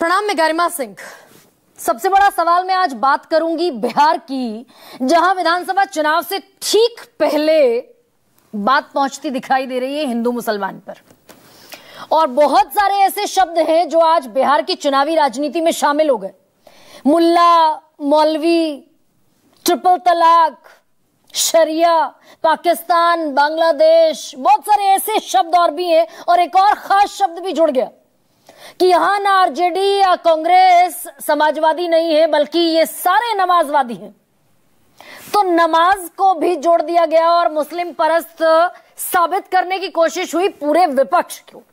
प्रणाम, मैं गरिमा सिंह। सबसे बड़ा सवाल मैं आज बात करूंगी बिहार की, जहां विधानसभा चुनाव से ठीक पहले बात पहुंचती दिखाई दे रही है हिंदू मुसलमान पर। और बहुत सारे ऐसे शब्द हैं जो आज बिहार की चुनावी राजनीति में शामिल हो गए। मुल्ला, मौलवी, ट्रिपल तलाक, शरिया, पाकिस्तान, बांग्लादेश, बहुत सारे ऐसे शब्द और भी हैं। और एक और खास शब्द भी जुड़ गया कि यहां ना आरजेडी या कांग्रेस समाजवादी नहीं है, बल्कि ये सारे नमाजवादी हैं। तो नमाज को भी जोड़ दिया गया और मुस्लिम परस्त साबित करने की कोशिश हुई पूरे विपक्ष को।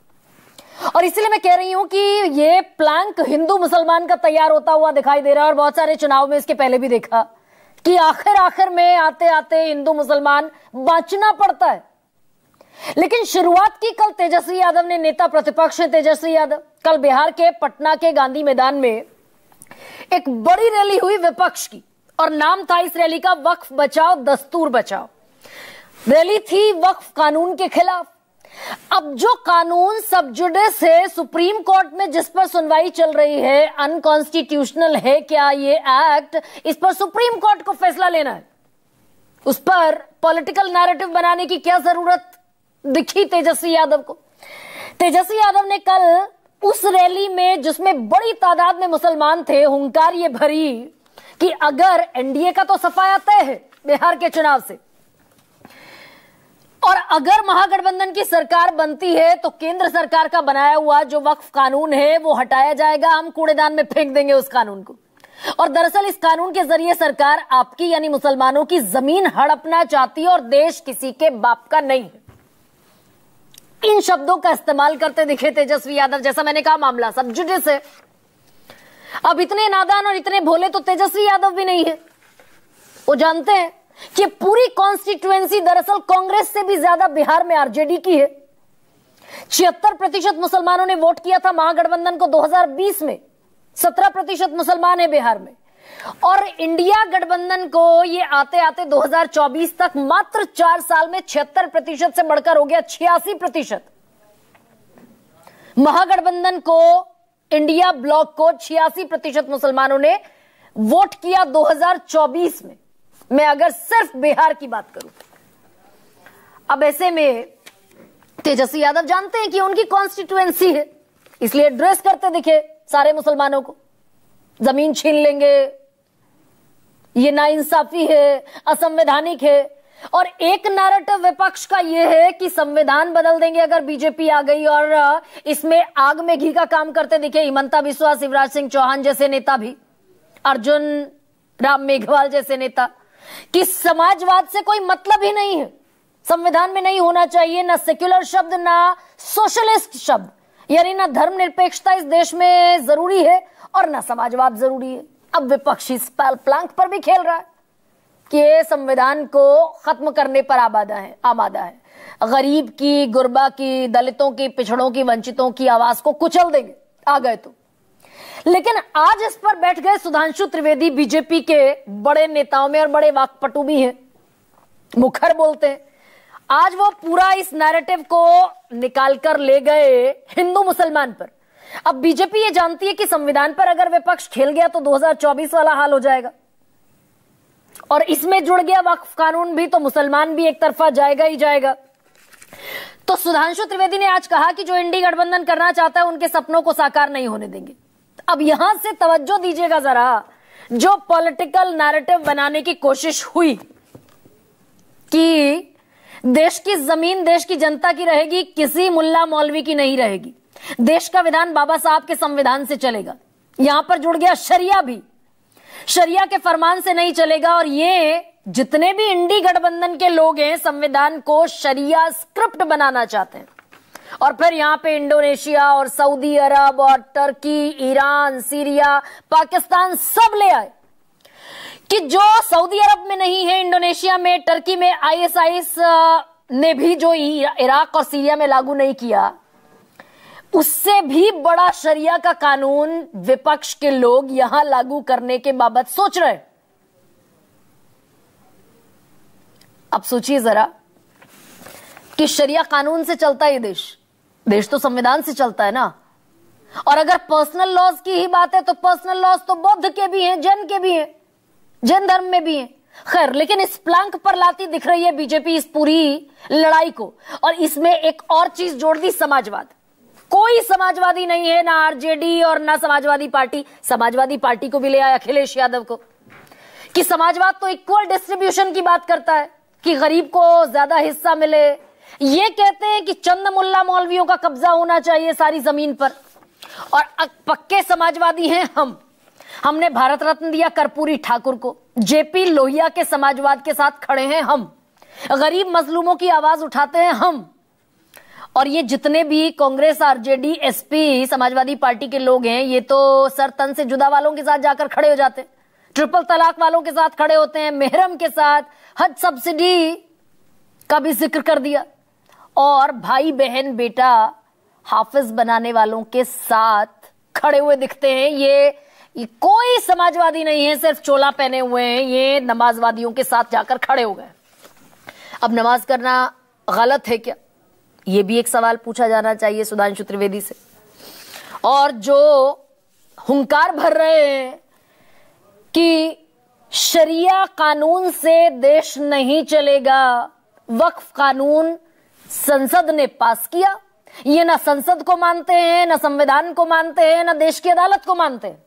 और इसलिए मैं कह रही हूं कि ये प्लैंक हिंदू मुसलमान का तैयार होता हुआ दिखाई दे रहा है। और बहुत सारे चुनाव में इसके पहले भी देखा कि आखिर में आते आते हिंदू मुसलमान बांचना पड़ता है। लेकिन शुरुआत की कल तेजस्वी यादव ने, नेता प्रतिपक्ष है तेजस्वी यादव, कल बिहार के पटना के गांधी मैदान में एक बड़ी रैली हुई विपक्ष की, और नाम था इस रैली का वक्फ बचाओ दस्तूर बचाओ। रैली थी वक्फ कानून के खिलाफ। अब जो कानून सब जुडिस है, सुप्रीम कोर्ट में जिस पर सुनवाई चल रही है, अनकॉन्स्टिट्यूशनल है क्या ये एक्ट, इस पर सुप्रीम कोर्ट को फैसला लेना है। उस पर पॉलिटिकल नैरेटिव बनाने की क्या जरूरत दिखी तेजस्वी यादव को। तेजस्वी यादव ने कल उस रैली में, जिसमें बड़ी तादाद में मुसलमान थे, हुंकार ये भरी कि अगर एनडीए का तो सफाया तय है बिहार के चुनाव से, और अगर महागठबंधन की सरकार बनती है तो केंद्र सरकार का बनाया हुआ जो वक्फ कानून है वो हटाया जाएगा, हम कूड़ेदान में फेंक देंगे उस कानून को। और दरअसल इस कानून के जरिए सरकार आपकी यानी मुसलमानों की जमीन हड़पना चाहती है और देश किसी के बाप का नहीं है। इन शब्दों का इस्तेमाल करते दिखे तेजस्वी यादव। जैसा मैंने कहा, मामला सब जुडिस है। अब इतने नादान और इतने भोले तो तेजस्वी यादव भी नहीं है। वो जानते हैं कि पूरी कॉन्स्टिट्यूएंसी दरअसल कांग्रेस से भी ज्यादा बिहार में आरजेडी की है। 76% मुसलमानों ने वोट किया था महागठबंधन को 2020 में। 17% मुसलमान है बिहार में। और इंडिया गठबंधन को ये आते आते 2024 तक मात्र 4 साल में 76% से बढ़कर हो गया 86%। महागठबंधन को, इंडिया ब्लॉक को 86% मुसलमानों ने वोट किया 2024 में। मैं अगर सिर्फ बिहार की बात करूं, अब ऐसे में तेजस्वी यादव जानते हैं कि उनकी कॉन्स्टिट्यूएंसी है, इसलिए एड्रेस करते दिखे सारे मुसलमानों को। जमीन छीन लेंगे, ये नाइंसाफी है, असंवैधानिक है। और एक नैरेटिव विपक्ष का ये है कि संविधान बदल देंगे अगर बीजेपी आ गई, और इसमें आग में घी का काम करते दिखे हिमंता बिस्वा, शिवराज सिंह चौहान जैसे नेता भी, अर्जुन राम मेघवाल जैसे नेता, कि समाजवाद से कोई मतलब ही नहीं है, संविधान में नहीं होना चाहिए ना सेक्युलर शब्द ना सोशलिस्ट शब्द, यानी ना धर्मनिरपेक्षता इस देश में जरूरी है और ना समाजवाद जरूरी है। अब विपक्ष इस प्लैंक पर भी खेल रहा है कि ये संविधान को खत्म करने पर आमादा है। गरीब की, गुरबा की, दलितों की, पिछड़ों की, वंचितों की आवाज को कुचल देंगे आ गए तो। लेकिन आज इस पर बैठ गए सुधांशु त्रिवेदी, बीजेपी के बड़े नेताओं में और बड़े वाक्पटु भी हैं, मुखर बोलते हैं। आज वो पूरा इस नैरेटिव को निकाल कर ले गए हिंदू मुसलमान पर। अब बीजेपी ये जानती है कि संविधान पर अगर विपक्ष खेल गया तो 2024 वाला हाल हो जाएगा, और इसमें जुड़ गया वक्फ कानून भी, तो मुसलमान भी एक तरफा जाएगा ही जाएगा। तो सुधांशु त्रिवेदी ने आज कहा कि जो इंडी गठबंधन करना चाहता है उनके सपनों को साकार नहीं होने देंगे। अब यहां से तवज्जो दीजिएगा जरा, जो पॉलिटिकल नैरेटिव बनाने की कोशिश हुई कि देश की जमीन देश की जनता की रहेगी, किसी मुल्ला मौलवी की नहीं रहेगी, देश का विधान बाबा साहब के संविधान से चलेगा। यहां पर जुड़ गया शरिया भी, शरिया के फरमान से नहीं चलेगा। और ये जितने भी इंडी गठबंधन के लोग हैं, संविधान को शरिया स्क्रिप्ट बनाना चाहते हैं। और फिर यहां पे इंडोनेशिया और सऊदी अरब और टर्की, ईरान, सीरिया, पाकिस्तान सब ले आए कि जो सऊदी अरब में नहीं है, इंडोनेशिया में, टर्की में आईएसआईएस ने भी जो इराक और सीरिया में लागू नहीं किया, उससे भी बड़ा शरिया का कानून विपक्ष के लोग यहां लागू करने के बाबत सोच रहे। अब सोचिए जरा कि शरिया कानून से चलता है देश तो संविधान से चलता है ना। और अगर पर्सनल लॉज की ही बात है तो पर्सनल लॉज तो बौद्ध के भी हैं, जैन के भी हैं, जैन धर्म में भी हैं। खैर, लेकिन इस प्लंक पर लाती दिख रही है बीजेपी इस पूरी लड़ाई को। और इसमें एक और चीज जोड़ दी, समाजवाद। कोई समाजवादी नहीं है, ना आरजेडी और ना समाजवादी पार्टी। समाजवादी पार्टी को भी ले आए अखिलेश यादव को, कि समाजवाद तो इक्वल डिस्ट्रीब्यूशन की बात करता है, कि गरीब को ज्यादा हिस्सा मिले। ये कहते हैं कि चंद मुल्ला मौलवियों का कब्जा होना चाहिए सारी जमीन पर। और पक्के समाजवादी हैं हम। हमने भारत रत्न दिया कर्पूरी ठाकुर को, जेपी लोहिया के समाजवाद के साथ खड़े हैं हम, गरीब मजलूमों की आवाज उठाते हैं हम। और ये जितने भी Congress, RJD, SP, Samajwadi party के लोग हैं, ये तो सर तन से जुदा वालों के साथ जाकर खड़े हो जाते हैं, ट्रिपल तलाक वालों के साथ खड़े होते हैं, मेहरम के साथ, हज सब्सिडी का भी जिक्र कर दिया, और भाई बहन बेटा हाफिज बनाने वालों के साथ खड़े हुए दिखते हैं। ये कोई समाजवादी नहीं है, सिर्फ चोला पहने हुए हैं, ये नमाजवादियों के साथ जाकर खड़े हो गए। अब नमाज करना गलत है क्या? ये भी एक सवाल पूछा जाना चाहिए सुधांशु त्रिवेदी से। और जो हुंकार भर रहे हैं कि शरिया कानून से देश नहीं चलेगा, वक्फ कानून संसद ने पास किया, ये ना संसद को मानते हैं, ना संविधान को मानते हैं, ना देश की अदालत को मानते हैं।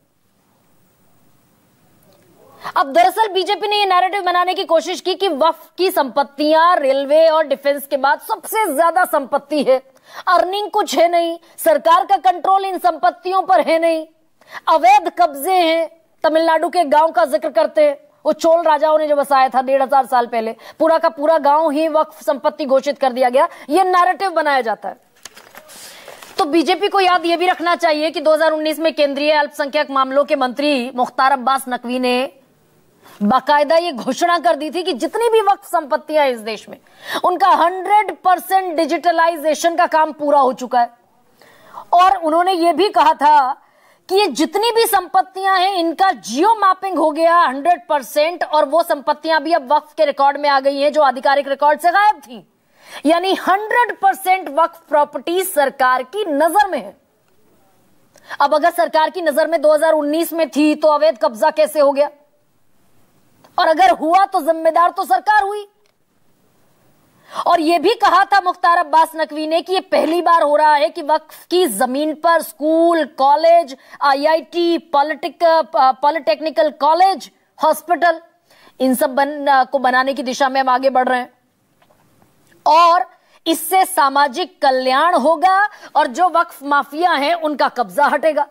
अब दरअसल बीजेपी ने ये नैरेटिव बनाने की कोशिश की कि वक्फ की संपत्तियां रेलवे और डिफेंस के बाद सबसे ज्यादा संपत्ति है, अर्निंग कुछ है नहीं, सरकार का कंट्रोल इन संपत्तियों पर है नहीं, अवैध कब्जे हैं। तमिलनाडु के गांव का जिक्र करते हैं, वो चोल राजाओं ने जो बसाया था 1500 साल पहले, पूरा का पूरा गांव ही वक्फ संपत्ति घोषित कर दिया गया। ये नैरेटिव बनाया जाता है। तो बीजेपी को याद यह भी रखना चाहिए कि 2019 में केंद्रीय अल्पसंख्यक मामलों के मंत्री मुख्तार अब्बास नकवी ने बाकायदा ये घोषणा कर दी थी कि जितनी भी वक्फ संपत्तियां इस देश में, उनका 100% डिजिटलाइजेशन का काम पूरा हो चुका है। और उन्होंने ये भी कहा था कि ये जितनी भी संपत्तियां हैं, इनका जियो मैपिंग हो गया 100%, और वो संपत्तियां भी अब वक्फ के रिकॉर्ड में आ गई हैं जो आधिकारिक रिकॉर्ड से गायब थी। यानी 100% वक्फ प्रॉपर्टी सरकार की नजर में है। अब अगर सरकार की नजर में 2019 में थी तो अवैध कब्जा कैसे हो गया? और अगर हुआ तो जिम्मेदार तो सरकार हुई। और यह भी कहा था मुख्तार अब्बास नकवी ने कि यह पहली बार हो रहा है कि वक्फ की जमीन पर school, college, IIT, polytechnical college, hospital, इन सब को बनाने की दिशा में हम आगे बढ़ रहे हैं। और इससे सामाजिक कल्याण होगा और जो वक्फ माफिया हैं उनका कब्जा हटेगा।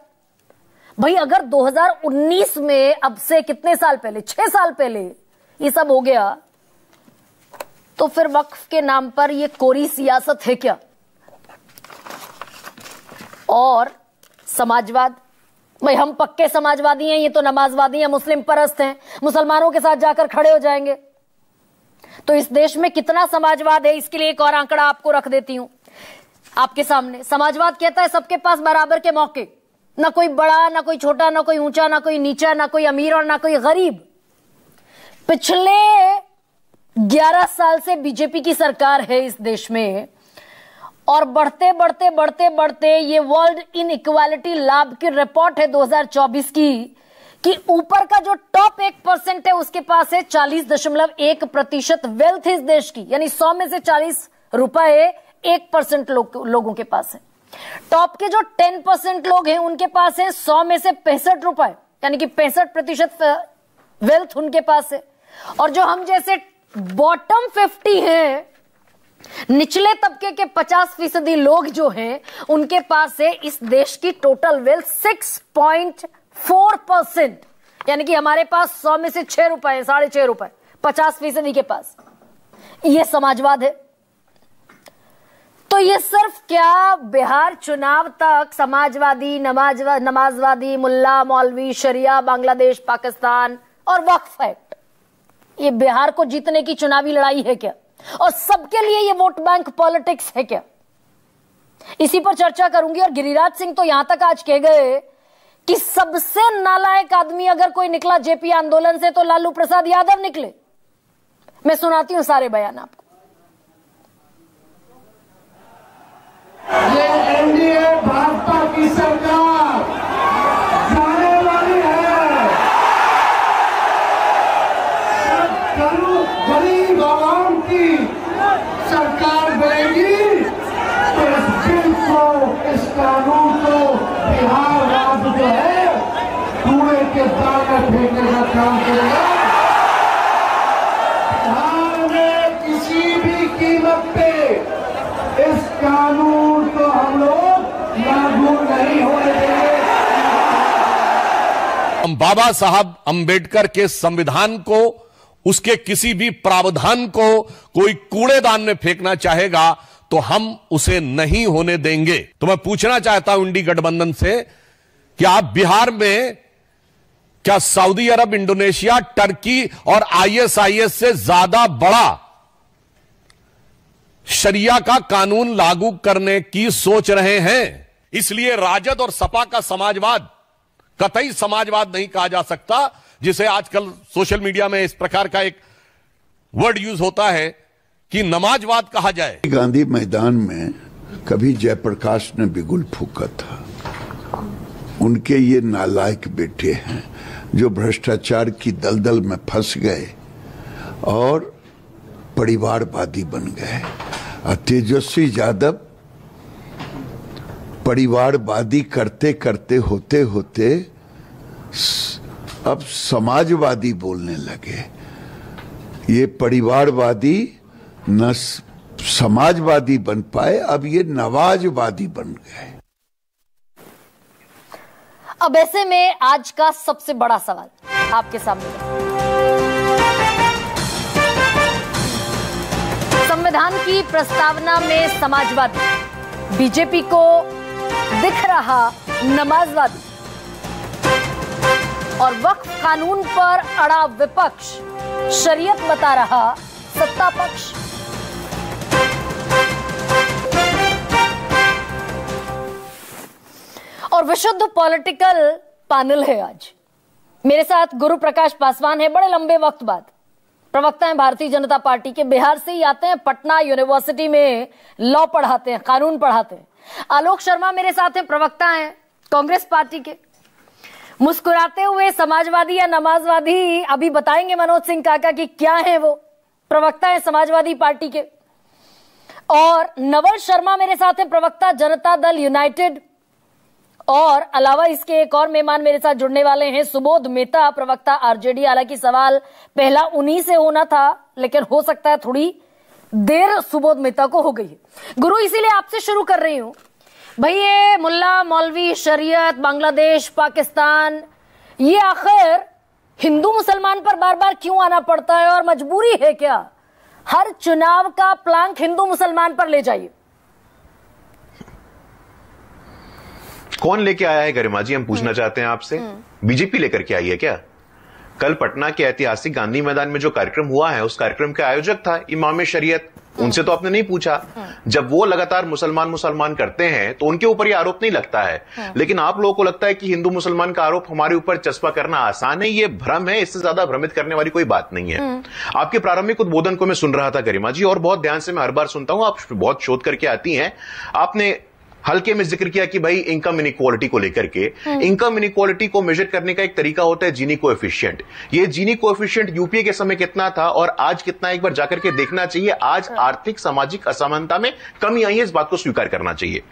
भाई अगर 2019 में, अब से कितने साल पहले, 6 साल पहले ये सब हो गया, तो फिर वक्फ के नाम पर ये कोरी सियासत है क्या? और समाजवाद, भाई हम पक्के समाजवादी हैं, ये तो नमाजवादी हैं, मुस्लिम परस्त हैं, मुसलमानों के साथ जाकर खड़े हो जाएंगे। तो इस देश में कितना समाजवाद है, इसके लिए एक और आंकड़ा आपको रख देती हूं आपके सामने। समाजवाद कहता है सबके पास बराबर के मौके, ना कोई बड़ा, ना कोई छोटा, ना कोई ऊंचा, ना कोई नीचा, ना कोई अमीर और ना कोई गरीब। पिछले 11 साल से बीजेपी की सरकार है इस देश में, और बढ़ते बढ़ते बढ़ते बढ़ते ये वर्ल्ड इनइक्वालिटी लैब की रिपोर्ट है 2024 की, कि ऊपर का जो टॉप 1% है उसके पास है 40.1% वेल्थ इस देश की, यानी 100 में से 40 रुपए 1% लोगों के पास है। टॉप के जो 10% लोग हैं उनके पास है 100 में से 65 रुपए, यानी कि 65% वेल्थ उनके पास है। और जो हम जैसे बॉटम 50 हैं, निचले तबके के 50% लोग जो हैं, उनके पास है इस देश की टोटल वेल्थ 6.4%, यानी कि हमारे पास 100 में से 6 रुपए, 6.5 रुपए 50% के पास। यह समाजवाद है। तो ये सिर्फ क्या, बिहार चुनाव तक समाजवादी, नमाजवादी, मुल्ला मौलवी, शरिया, बांग्लादेश, पाकिस्तान और वक्फ एक्ट, ये बिहार को जीतने की चुनावी लड़ाई है क्या? और सबके लिए ये वोट बैंक पॉलिटिक्स है क्या? इसी पर चर्चा करूंगी। और गिरिराज सिंह तो यहां तक आज कह गए कि सबसे नालायक आदमी अगर कोई निकला जेपी आंदोलन से तो लालू प्रसाद यादव निकले। मैं सुनाती हूं सारे बयान आपको। ये एनडीए भाजपा की सरकार गरीब आवाम की सरकार बनेगी तो इस बिल को, इस कानून को बिहार राज्य जो है कूड़े के दाने फेंकने का काम करेगा। बिहार में किसी भी कीमत पे इस कानून को हम लोग लागू नहीं होने देंगे। हम बाबा साहब अंबेडकर के संविधान को, उसके किसी भी प्रावधान को कोई कूड़ेदान में फेंकना चाहेगा तो हम उसे नहीं होने देंगे। तो मैं पूछना चाहता हूं इंडी गठबंधन से कि आप बिहार में क्या सऊदी अरब, इंडोनेशिया, टर्की और आईएसआईएस से ज्यादा बड़ा शरिया का कानून लागू करने की सोच रहे हैं? इसलिए राजद और सपा का समाजवाद कतई समाजवाद नहीं कहा जा सकता, जिसे आजकल सोशल मीडिया में इस प्रकार का एक वर्ड यूज होता है कि नमाजवाद कहा जाए। गांधी मैदान में कभी जयप्रकाश ने बिगुल फूंका था। उनके ये नालायक बेटे हैं जो भ्रष्टाचार की दलदल में फंस गए और परिवारवादी बन गए। तेजस्वी यादव परिवारवादी करते करते होते होते अब समाजवादी बोलने लगे। ये परिवारवादी न समाजवादी बन पाए, अब ये नवाजवादी बन गए। अब ऐसे में आज का सबसे बड़ा सवाल आपके सामने, संविधान की प्रस्तावना में समाजवादी, बीजेपी को दिख रहा नमाजवादी और वक्फ कानून पर अड़ा विपक्ष शरीयत बता रहा सत्ता पक्ष। और विशुद्ध पॉलिटिकल पैनल है आज। मेरे साथ गुरु प्रकाश पासवान है, बड़े लंबे वक्त बाद प्रवक्ता हैं भारतीय जनता पार्टी के, बिहार से ही आते हैं, पटना यूनिवर्सिटी में लॉ पढ़ाते हैं, कानून पढ़ाते हैं। आलोक शर्मा मेरे साथ हैं, प्रवक्ता हैं कांग्रेस पार्टी के। मुस्कुराते हुए समाजवादी या नमाजवादी अभी बताएंगे मनोज सिंह काका कि क्या है वो, प्रवक्ता है समाजवादी पार्टी के। और नवल शर्मा मेरे साथ हैं, प्रवक्ता जनता दल यूनाइटेड। और अलावा इसके एक और मेहमान मेरे साथ जुड़ने वाले हैं, सुबोध मेहता, प्रवक्ता आरजेडी। हालांकि सवाल पहला उन्हीं से होना था, लेकिन हो सकता है थोड़ी देर सुबोध मेहता को हो गई है। गुरु, इसीलिए आपसे शुरू कर रही हूं भाई, ये मुल्ला मौलवी, शरीयत, बांग्लादेश, पाकिस्तान, ये आखिर हिंदू मुसलमान पर बार बार क्यों आना पड़ता है और मजबूरी है क्या? हर चुनाव का प्लांक हिंदू मुसलमान पर ले जाइए। कौन लेके आया है गरिमा जी, हम पूछना चाहते हैं आपसे। बीजेपी लेकर के आई है क्या? कल पटना के ऐतिहासिक गांधी मैदान में जो कार्यक्रम हुआ है, उस कार्यक्रम के आयोजक था इमाम शरीयत। उनसे तो आपने नहीं पूछा। जब वो लगातार मुसलमान करते हैं तो उनके ऊपर ये आरोप नहीं लगता है। लेकिन आप लोगों को लगता है कि हिंदू मुसलमान का आरोप हमारे ऊपर चस्पा करना आसान है। ये भ्रम है, इससे ज्यादा भ्रमित करने वाली कोई बात नहीं है। आपके प्रारंभिक उद्बोधन को मैं सुन रहा था गरिमा जी, और बहुत ध्यान से मैं हर बार सुनता हूं, आप बहुत शोध करके आती हैं। आपने हल्के में जिक्र किया कि भाई इनकम इनइक्वालिटी को लेकर के, इनकम इनइक्वालिटी को मेजर करने का एक तरीका होता है जीनी कोएफिशिएंट। ये जीनी कोएफिशिएंट यूपीए के समय कितना था और आज कितना, एक बार जाकर के देखना चाहिए। आज आर्थिक सामाजिक असमानता में कमी आई है, इस बात को स्वीकार करना चाहिए।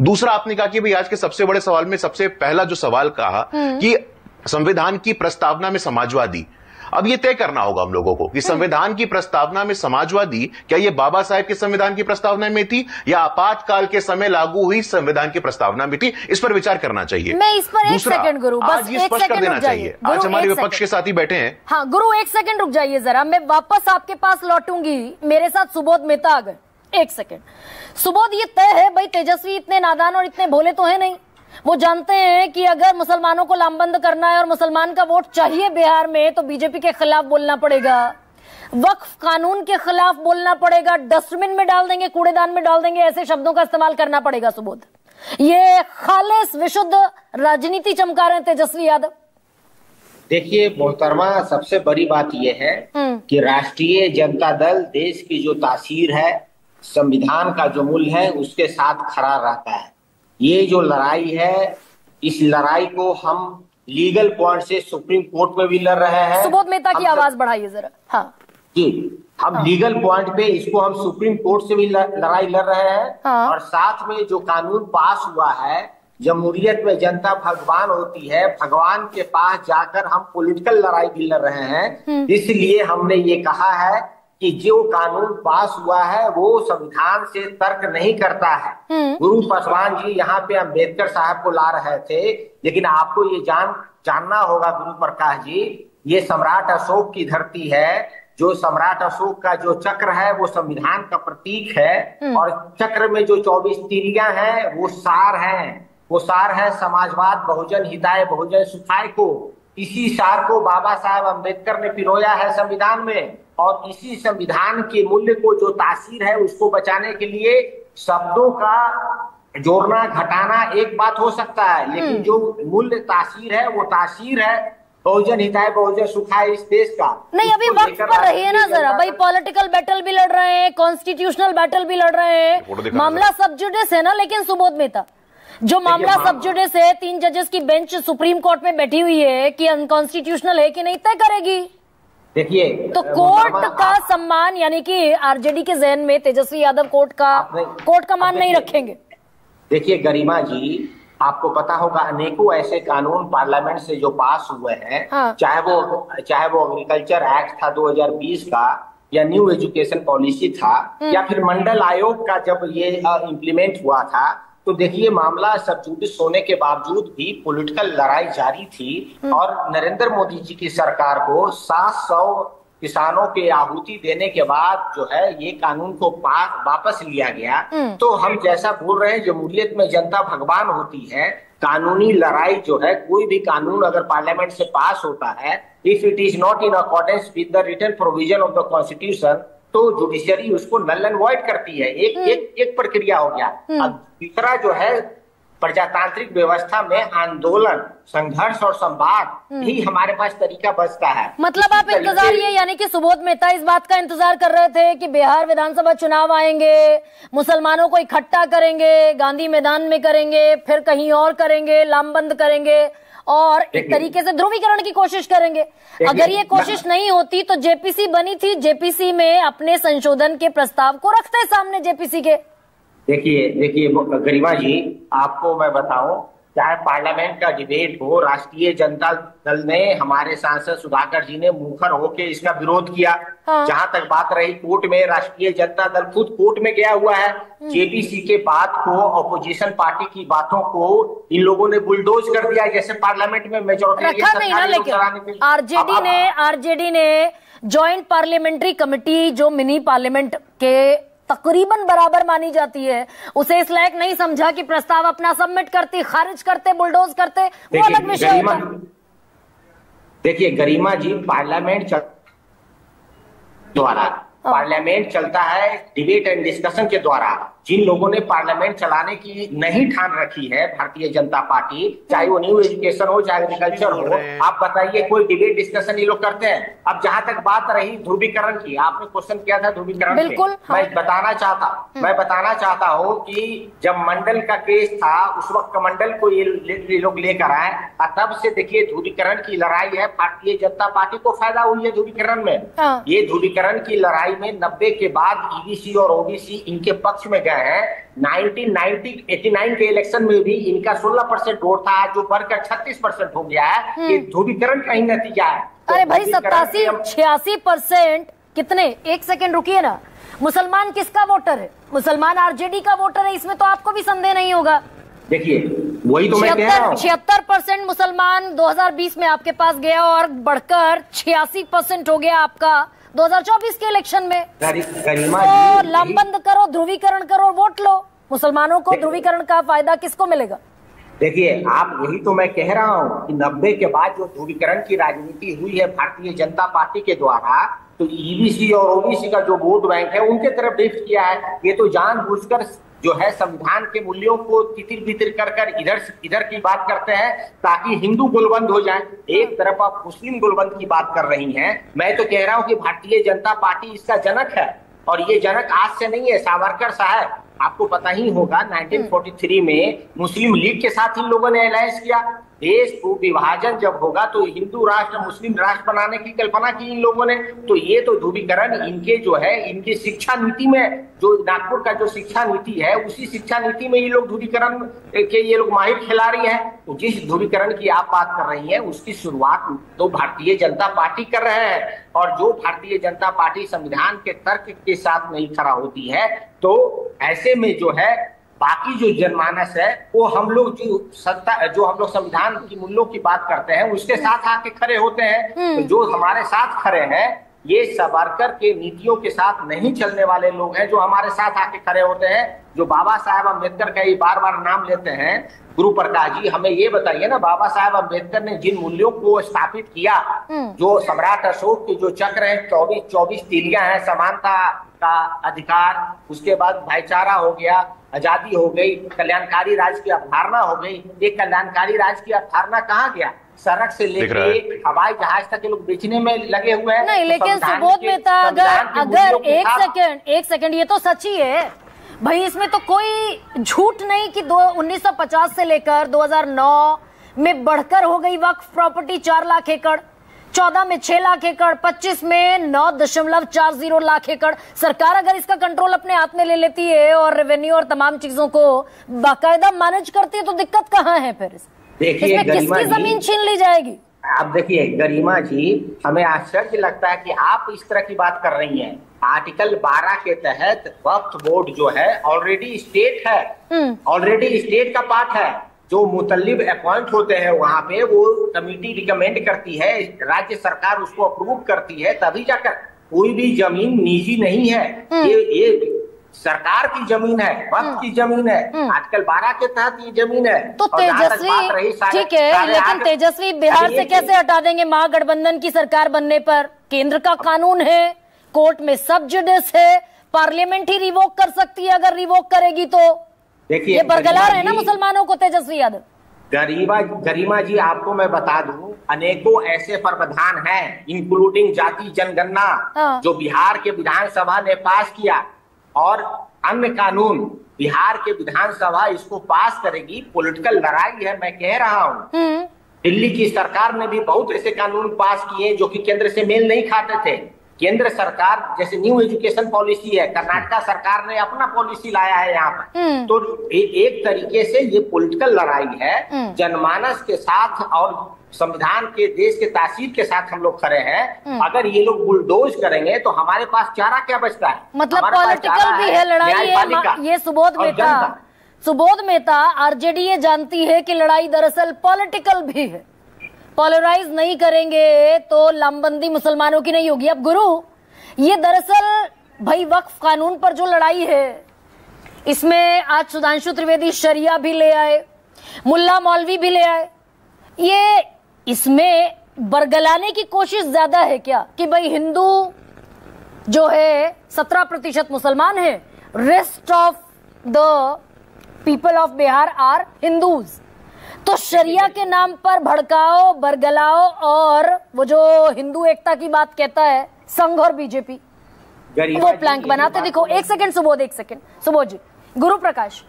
दूसरा, आपने कहा कि भाई आज के सबसे बड़े सवाल में सबसे पहला जो सवाल कहा कि संविधान की प्रस्तावना में समाजवादी। अब ये तय करना होगा हम लोगों को कि संविधान की प्रस्तावना में समाजवादी क्या ये बाबा साहेब के संविधान की प्रस्तावना में थी या आपातकाल के समय लागू हुई संविधान की प्रस्तावना में थी? इस पर विचार करना चाहिए। मैं इस पर एक सेकंड गुरु, बस ये स्पष्ट कर देना चाहिए। आज हमारे विपक्ष के साथी बैठे हैं। हाँ गुरु, एक सेकंड रुक जाइए जरा, मैं वापस आपके पास लौटूंगी। मेरे साथ सुबोध मेहता आ गए। एक सेकंड सुबोध, ये तय है भाई, तेजस्वी इतने नादान और इतने भोले तो है नहीं। वो जानते हैं कि अगर मुसलमानों को लामबंद करना है और मुसलमान का वोट चाहिए बिहार में, तो बीजेपी के खिलाफ बोलना पड़ेगा, वक्फ कानून के खिलाफ बोलना पड़ेगा, डस्टबिन में डाल देंगे, कूड़ेदान में डाल देंगे, ऐसे शब्दों का इस्तेमाल करना पड़ेगा। सुबोध, ये खालिस विशुद्ध राजनीति चमका रहे हैं तेजस्वी यादव। देखिए मोहतरमा, सबसे बड़ी बात यह है कि राष्ट्रीय जनता दल देश की जो तासीर है, संविधान का जो मूल्य है, उसके साथ खड़ा रहता है। ये जो लड़ाई है, इस लड़ाई को हम लीगल पॉइंट से सुप्रीम कोर्ट में भी लड़ रहे हैं। सुबोध मेहता की आवाज बढ़ाइए जरा। हाँ, जी, हम लीगल पॉइंट पे इसको हम सुप्रीम कोर्ट से भी लड़ाई लड़ रहे हैं। हाँ। और साथ में जो कानून पास हुआ है, जमहूरियत में जनता भगवान होती है, भगवान के पास जाकर हम पॉलिटिकल लड़ाई भी लड़ रहे हैं। इसलिए हमने ये कहा है कि जो कानून पास हुआ है वो संविधान से तर्क नहीं करता है। गुरु पासवान जी यहाँ पे अंबेडकर साहब को ला रहे थे, लेकिन आपको ये जानना होगा गुरु प्रकाश जी, ये सम्राट अशोक की धरती है। जो सम्राट अशोक का जो चक्र है वो संविधान का प्रतीक है, और चक्र में जो 24 तीलियां हैं वो सार हैं। वो सार है समाजवाद, बहुजन हिताय, बहुजन सुखाय को। इसी सार को बाबा साहब अम्बेडकर ने पिरोया है संविधान में, और इसी संविधान के मूल्य को, जो तासीर है, उसको बचाने के लिए शब्दों का जोड़ना घटाना एक बात हो सकता है, लेकिन जो मूल्य तासीर है वो तासीर है बहुजन हिताय बहुजन सुखाय इस देश का। नहीं, अभी वक्त पर रहिए ना जरा भाई। पॉलिटिकल बैटल भी लड़ रहे हैं, कॉन्स्टिट्यूशनल बैटल भी लड़ रहे हैं, मामला सब जुडिस है ना। लेकिन सुबोध मेहता, जो मामला सब जुडिस है, 3 जजेस की बेंच सुप्रीम कोर्ट में बैठी हुई है कि अनकॉन्स्टिट्यूशनल है कि नहीं तय करेगी। देखिए, तो कोर्ट का सम्मान, यानी कि आरजेडी के जहन में तेजस्वी यादव कोर्ट का मान नहीं रखेंगे। देखिए गरिमा जी, आपको पता होगा अनेकों ऐसे कानून पार्लियामेंट से जो पास हुए हैं। हाँ। चाहे वो एग्रीकल्चर एक्ट था 2020 का, या न्यू एजुकेशन पॉलिसी था, या फिर मंडल आयोग का जब ये इम्प्लीमेंट हुआ था। तो देखिए, मामला सब जुडिस होने के बावजूद भी पॉलिटिकल लड़ाई जारी थी, और नरेंद्र मोदी जी की सरकार को 700 किसानों के आहुति देने के बाद जो है ये कानून को वापस लिया गया। तो हम जैसा बोल रहे हैं, जमहूरियत में जनता भगवान होती है। कानूनी लड़ाई जो है, कोई भी कानून अगर पार्लियामेंट से पास होता है, if it is not in accordance with the written provision of the constitution, तो जुडिशरी उसको नल एंड वॉइड करती है। एक प्रक्रिया हो गया। अब दूसरा जो है, प्रजातांत्रिक व्यवस्था में आंदोलन, संघर्ष और संवाद ही हमारे पास तरीका बचता है। मतलब आप इंतजार, ये यानी कि सुबोध मेहता इस बात का इंतजार कर रहे थे कि बिहार विधानसभा चुनाव आएंगे, मुसलमानों को इकट्ठा करेंगे, गांधी मैदान में करेंगे, फिर कहीं और करेंगे, लामबंद करेंगे, और एक तरीके से ध्रुवीकरण की कोशिश करेंगे। अगर ये कोशिश नहीं होती तो जेपीसी बनी थी, जेपीसी में अपने संशोधन के प्रस्ताव को रखते सामने जेपीसी के। देखिए गरिमा जी, आपको मैं बताऊं, चाहे पार्लियामेंट का डिबेट हो, राष्ट्रीय जनता दल ने, हमारे सांसद सुधाकर जी ने मुखर होकर इसका विरोध किया। हाँ। जहां तक बात रही कोर्ट में, राष्ट्रीय जनता दल खुद कोर्ट में गया हुआ है। जेपीसी के बात को, ऑपोजिशन पार्टी की बातों को इन लोगों ने बुलडोज कर दिया, जैसे पार्लियामेंट में मेजोरिटी रखा नहीं ना। लेकिन आरजेडी ने ज्वाइंट पार्लियामेंट्री कमेटी, जो मिनी पार्लियामेंट के तकरीबन बराबर मानी जाती है, उसे इस लायक नहीं समझा कि प्रस्ताव अपना सबमिट करती, खारिज करते, बुलडोज करते। वो अलग विषय होता। देखिए गरिमा जी, पार्लियामेंट चलता है डिबेट एंड डिस्कशन के द्वारा। जिन लोगों ने पार्लियामेंट चलाने की नहीं ठान रखी है, भारतीय जनता पार्टी, चाहे वो न्यू एजुकेशन हो, चाहे एग्रीकल्चर हो, आप बताइए कोई डिबेट डिस्कशन ये लोग करते हैं? अब जहां तक बात रही ध्रुवीकरण की, आपने क्वेश्चन किया था ध्रुवीकरण पे। हाँ। मैं बताना चाहता हूँ कि जब मंडल का केस था, उस वक्त मंडल को ये लोग लेकर आए, तब से देखिए ध्रुवीकरण की लड़ाई है। भारतीय जनता पार्टी को फायदा हुई है ध्रुवीकरण में। ये ध्रुवीकरण की लड़ाई में 90 के बाद ईबीसी और ओबीसी इनके पक्ष में गए हैं। 1989 के इलेक्शन में भी इनका 16% वोट था, जो बढ़कर 36% हो गया है। ये ध्रुवीकरण का ही नतीजा है। अरे भाई, 87-86% कितने, एक सेकंड रुकिए ना। मुसलमान किसका वोटर है? मुसलमान आरजेडी का वोटर है, इसमें तो आपको भी संदेह नहीं होगा। देखिए, वही तो मैं कह रहा हूं। 76% मुसलमान 2020 में आपके पास गया, और बढ़कर 86% हो गया आपका 2024 के इलेक्शन में। तो लामबंद करो, ध्रुवीकरण करो, वोट लो। मुसलमानों को ध्रुवीकरण का फायदा किसको मिलेगा? देखिए, आप यही तो मैं कह रहा हूँ कि 90 के बाद जो ध्रुवीकरण की राजनीति हुई है भारतीय जनता पार्टी के द्वारा, तो ईबीसी और ओबीसी का जो वोट बैंक है उनके तरफ ड्रिफ्ट किया है। ये तो जानबूझकर जो है संविधान के मूल्यों को तितिर बितिर कर इधर की बात करते हैं, ताकि हिंदू गोलबंद हो जाए। एक तरफ आप मुस्लिम गोलबंद की बात कर रही हैं। मैं तो कह रहा हूं कि भारतीय जनता पार्टी इसका जनक है, और ये जनक आज से नहीं है। सावरकर साहब, आपको पता ही होगा 1943 में मुस्लिम लीग के साथ इन लोगों ने अलायंस किया। देश को विभाजन जब होगा तो हिंदू राष्ट्र मुस्लिम राष्ट्र बनाने की कल्पना की इन लोगों ने। तो ये तो ध्रुवीकरण इनके जो है, इनकी शिक्षा नीति में, जो नागपुर का जो शिक्षा नीति है, उसी शिक्षा नीति में ये लोग ध्रुवीकरण के ये लोग माहिर खिलाड़ी हैं। तो जिस ध्रुवीकरण की आप बात कर रही हैं उसकी शुरुआत तो भारतीय जनता पार्टी कर रहे हैं, और जो भारतीय जनता पार्टी संविधान के तर्क के साथ नहीं खड़ा होती है, तो ऐसे में जो है बाकी जो जनमानस है वो हम लोग जो हम लोग संविधान की मूल्यों की बात करते हैं उसके साथ आके खड़े होते हैं। तो जो हमारे साथ खड़े हैं ये सावरकर के नीतियों के साथ नहीं चलने वाले लोग हैं जो हमारे साथ आके खड़े होते हैं। जो बाबा साहेब अम्बेडकर का ये बार बार नाम लेते हैं, गुरु प्रकाश जी हमें ये बताइए ना, बाबा साहेब अम्बेडकर ने जिन मूल्यों को स्थापित किया, जो सम्राट अशोक के जो चक्र है, 24 तीलियां हैं, समानता का अधिकार, उसके बाद भाईचारा हो गया, आजादी हो गई, कल्याणकारी राज्य की अवधारणा हो गई। ये कल्याणकारी राज्य की अवधारणा कहाँ गया? सड़क से लेके हवाई जहाज तक के लोग बेचने में लगे हुए हैं। नहीं, लेकिन सुबोध मेहता अगर एक सेकंड ये तो सच ही है भाई, इसमें तो कोई झूठ नहीं कि 1950 से लेकर 2009 में बढ़कर हो गई वक्फ प्रॉपर्टी 4 लाख एकड़, 14 में 6 लाख एकड़, 25 में 9.40 लाख एकड़। सरकार अगर इसका कंट्रोल अपने हाथ में ले लेती है और रेवेन्यू और तमाम चीजों को बाकायदा मैनेज करती है तो दिक्कत कहाँ है फिर? देखिए किसकी जमीन छीन ली जाएगी? आप देखिए गरिमा जी, हमें आश्चर्य लगता है कि आप इस तरह की बात कर रही हैं। आर्टिकल 12 के तहत वक्फ बोर्ड जो है ऑलरेडी स्टेट है, ऑलरेडी स्टेट का पार्ट है। जो मुतल्लिब अपॉइंट होते हैं वहां पे वो कमेटी रिकमेंड करती है, राज्य सरकार उसको अप्रूव करती है, तभी जाकर। कोई भी जमीन निजी नहीं है, ये सरकार की जमीन है, वक्त की जमीन है, आर्टिकल 12 के तहत ये जमीन है। तो तेजस्वी ठीक है, लेकिन तेजस्वी बिहार से कैसे हटा देंगे महागठबंधन की सरकार बनने पर? केंद्र का कानून है, कोर्ट में सब जुडिस है, पार्लियामेंट ही रिवोक कर सकती है, अगर रिवोक करेगी तो। देखिए ये बरगलार है ना मुसलमानों को तेजस्वी यादव। गरिमा जी आपको मैं बता दूं, अनेकों ऐसे प्रावधान हैं इंक्लूडिंग जाति जनगणना जो बिहार के विधानसभा ने पास किया, और अन्य कानून बिहार के विधानसभा इसको पास करेगी। पॉलिटिकल लड़ाई है, मैं कह रहा हूँ। दिल्ली की सरकार ने भी बहुत ऐसे कानून पास किए जो कि केंद्र से मेल नहीं खाते थे। केंद्र सरकार जैसे न्यू एजुकेशन पॉलिसी है, कर्नाटक सरकार ने अपना पॉलिसी लाया है यहाँ पर। तो एक तरीके से ये पॉलिटिकल लड़ाई है, जनमानस के साथ और संविधान के देश के तासीर के साथ हम लोग खड़े हैं। अगर ये लोग बुलडोज करेंगे तो हमारे पास चारा क्या बचता है? मतलब पॉलिटिकल भी है, लड़ाई है। ये सुबोध मेहता आरजेडी ये जानती है कि लड़ाई दरअसल पॉलिटिकल भी है। पोलराइज नहीं करेंगे तो लामबंदी मुसलमानों की नहीं होगी। अब गुरु, ये दरअसल भाई वक्फ कानून पर जो लड़ाई है, इसमें आज सुधांशु त्रिवेदी शरिया भी ले आए, मुल्ला मौलवी भी ले आए। ये इसमें बरगलाने की कोशिश ज्यादा है क्या कि भाई हिंदू जो है 17% मुसलमान है, rest of the people of Bihar are Hindus. तो शरिया के नाम पर भड़काओ, बरगलाओ, और वो जो हिंदू एकता की बात कहता है संघ और बीजेपी, वो प्लैंक बनाते दिखो। एक सेकंड सुबोध जी, गुरु प्रकाश।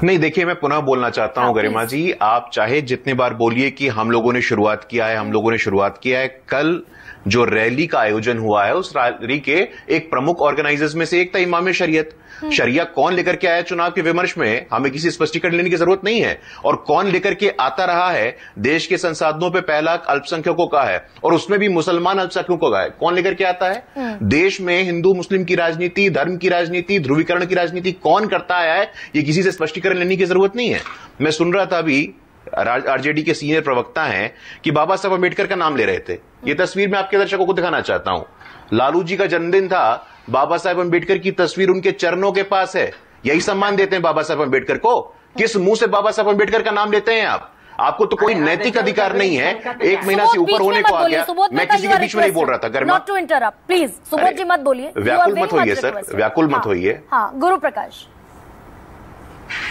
नहीं, देखिए मैं पुनः बोलना चाहता हूं गरिमा जी, आप चाहे जितनी बार बोलिए कि हम लोगों ने शुरुआत किया है, कल जो रैली का आयोजन हुआ है उस रैली के एक प्रमुख ऑर्गेनाइजर्स में से एक था इमाम शरीयत। शरिया कौन लेकर के आया चुनाव के विमर्श में हमें किसी स्पष्टीकरण लेने की जरूरत नहीं है, और कौन लेकर के आता रहा है देश के संसाधनों पे पहला अल्पसंख्यकों का है, और उसमें भी मुसलमान अल्पसंख्यकों का है। कौन लेकर के आता है? देश में हिंदू मुस्लिम की राजनीति, धर्म की राजनीति, ध्रुवीकरण की राजनीति कौन करता आया है, ये किसी से स्पष्टीकरण लेने की जरूरत नहीं है। मैं सुन रहा था अभी आरजेडी के सीनियर प्रवक्ता हैं कि बाबा साहब अम्बेडकर का नाम ले रहे थे। ये तस्वीर मैं आपके दर्शकों को दिखाना चाहता हूं। लालू जी का जन्मदिन था, बाबा साहब अम्बेडकर की तस्वीर उनके चरणों के पास है। यही सम्मान देते हैं बाबा साहब अम्बेडकर को? किस मुंह से बाबा साहब अम्बेडकर का नाम लेते हैं आप? आपको तो कोई नैतिक अधिकार नहीं है। 1 महीना से ऊपर होने को आ गया। मैं किसी के बीच में नहीं बोल रहा था। गर्मा, not to interrupt please. Subodh ji मत बोलिए, व्याकुल मत होइए सर, व्याकुल मत होइए। हाँ, गुरु प्रकाश।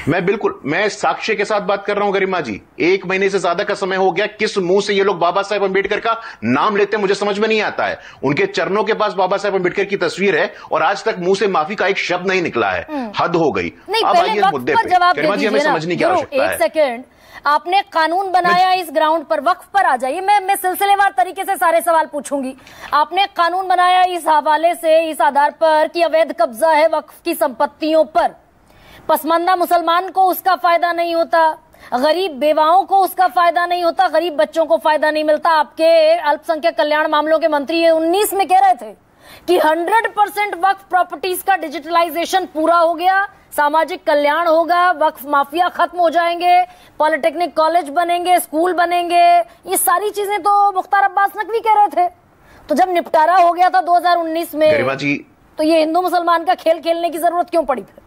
मैं साक्ष्य के साथ बात कर रहा हूं गरिमा जी। 1 महीने से ज्यादा का समय हो गया, किस मुंह से ये लोग बाबा साहेब अंबेडकर का नाम लेते हैं मुझे समझ में नहीं आता है। उनके चरणों के पास बाबा साहेब अंबेडकर की तस्वीर है और आज तक मुंह से माफी का एक शब्द नहीं निकला है। हद हो गई। अब आइए इस मुद्दे पे गरिमा जी, हमें समझने की आवश्यकता है। एक सेकेंड, आपने कानून बनाया इस ग्राउंड पर, वक्फ पर आ जाइए। मैं सिलसिलेवार तरीके से सारे सवाल पूछूंगी। आपने कानून बनाया इस हवाले से, इस आधार पर कि अवैध कब्जा है वक्फ की संपत्तियों पर, पसमानदा मुसलमान को उसका फायदा नहीं होता, गरीब बेवाओं को उसका फायदा नहीं होता, गरीब बच्चों को फायदा नहीं मिलता। आपके अल्पसंख्यक कल्याण मामलों के मंत्री 19 में कह रहे थे कि 100% वक्फ प्रॉपर्टीज का डिजिटलाइजेशन पूरा हो गया, सामाजिक कल्याण होगा, वक्फ माफिया खत्म हो जाएंगे, पॉलिटेक्निक कॉलेज बनेंगे, स्कूल बनेंगे। ये सारी चीजें तो मुख्तार अब्बास नकवी कह रहे थे। तो जब निपटारा हो गया था 2019 में, गरिमा जी, तो ये हिंदू मुसलमान का खेल खेलने की जरूरत क्यों पड़ी फिर?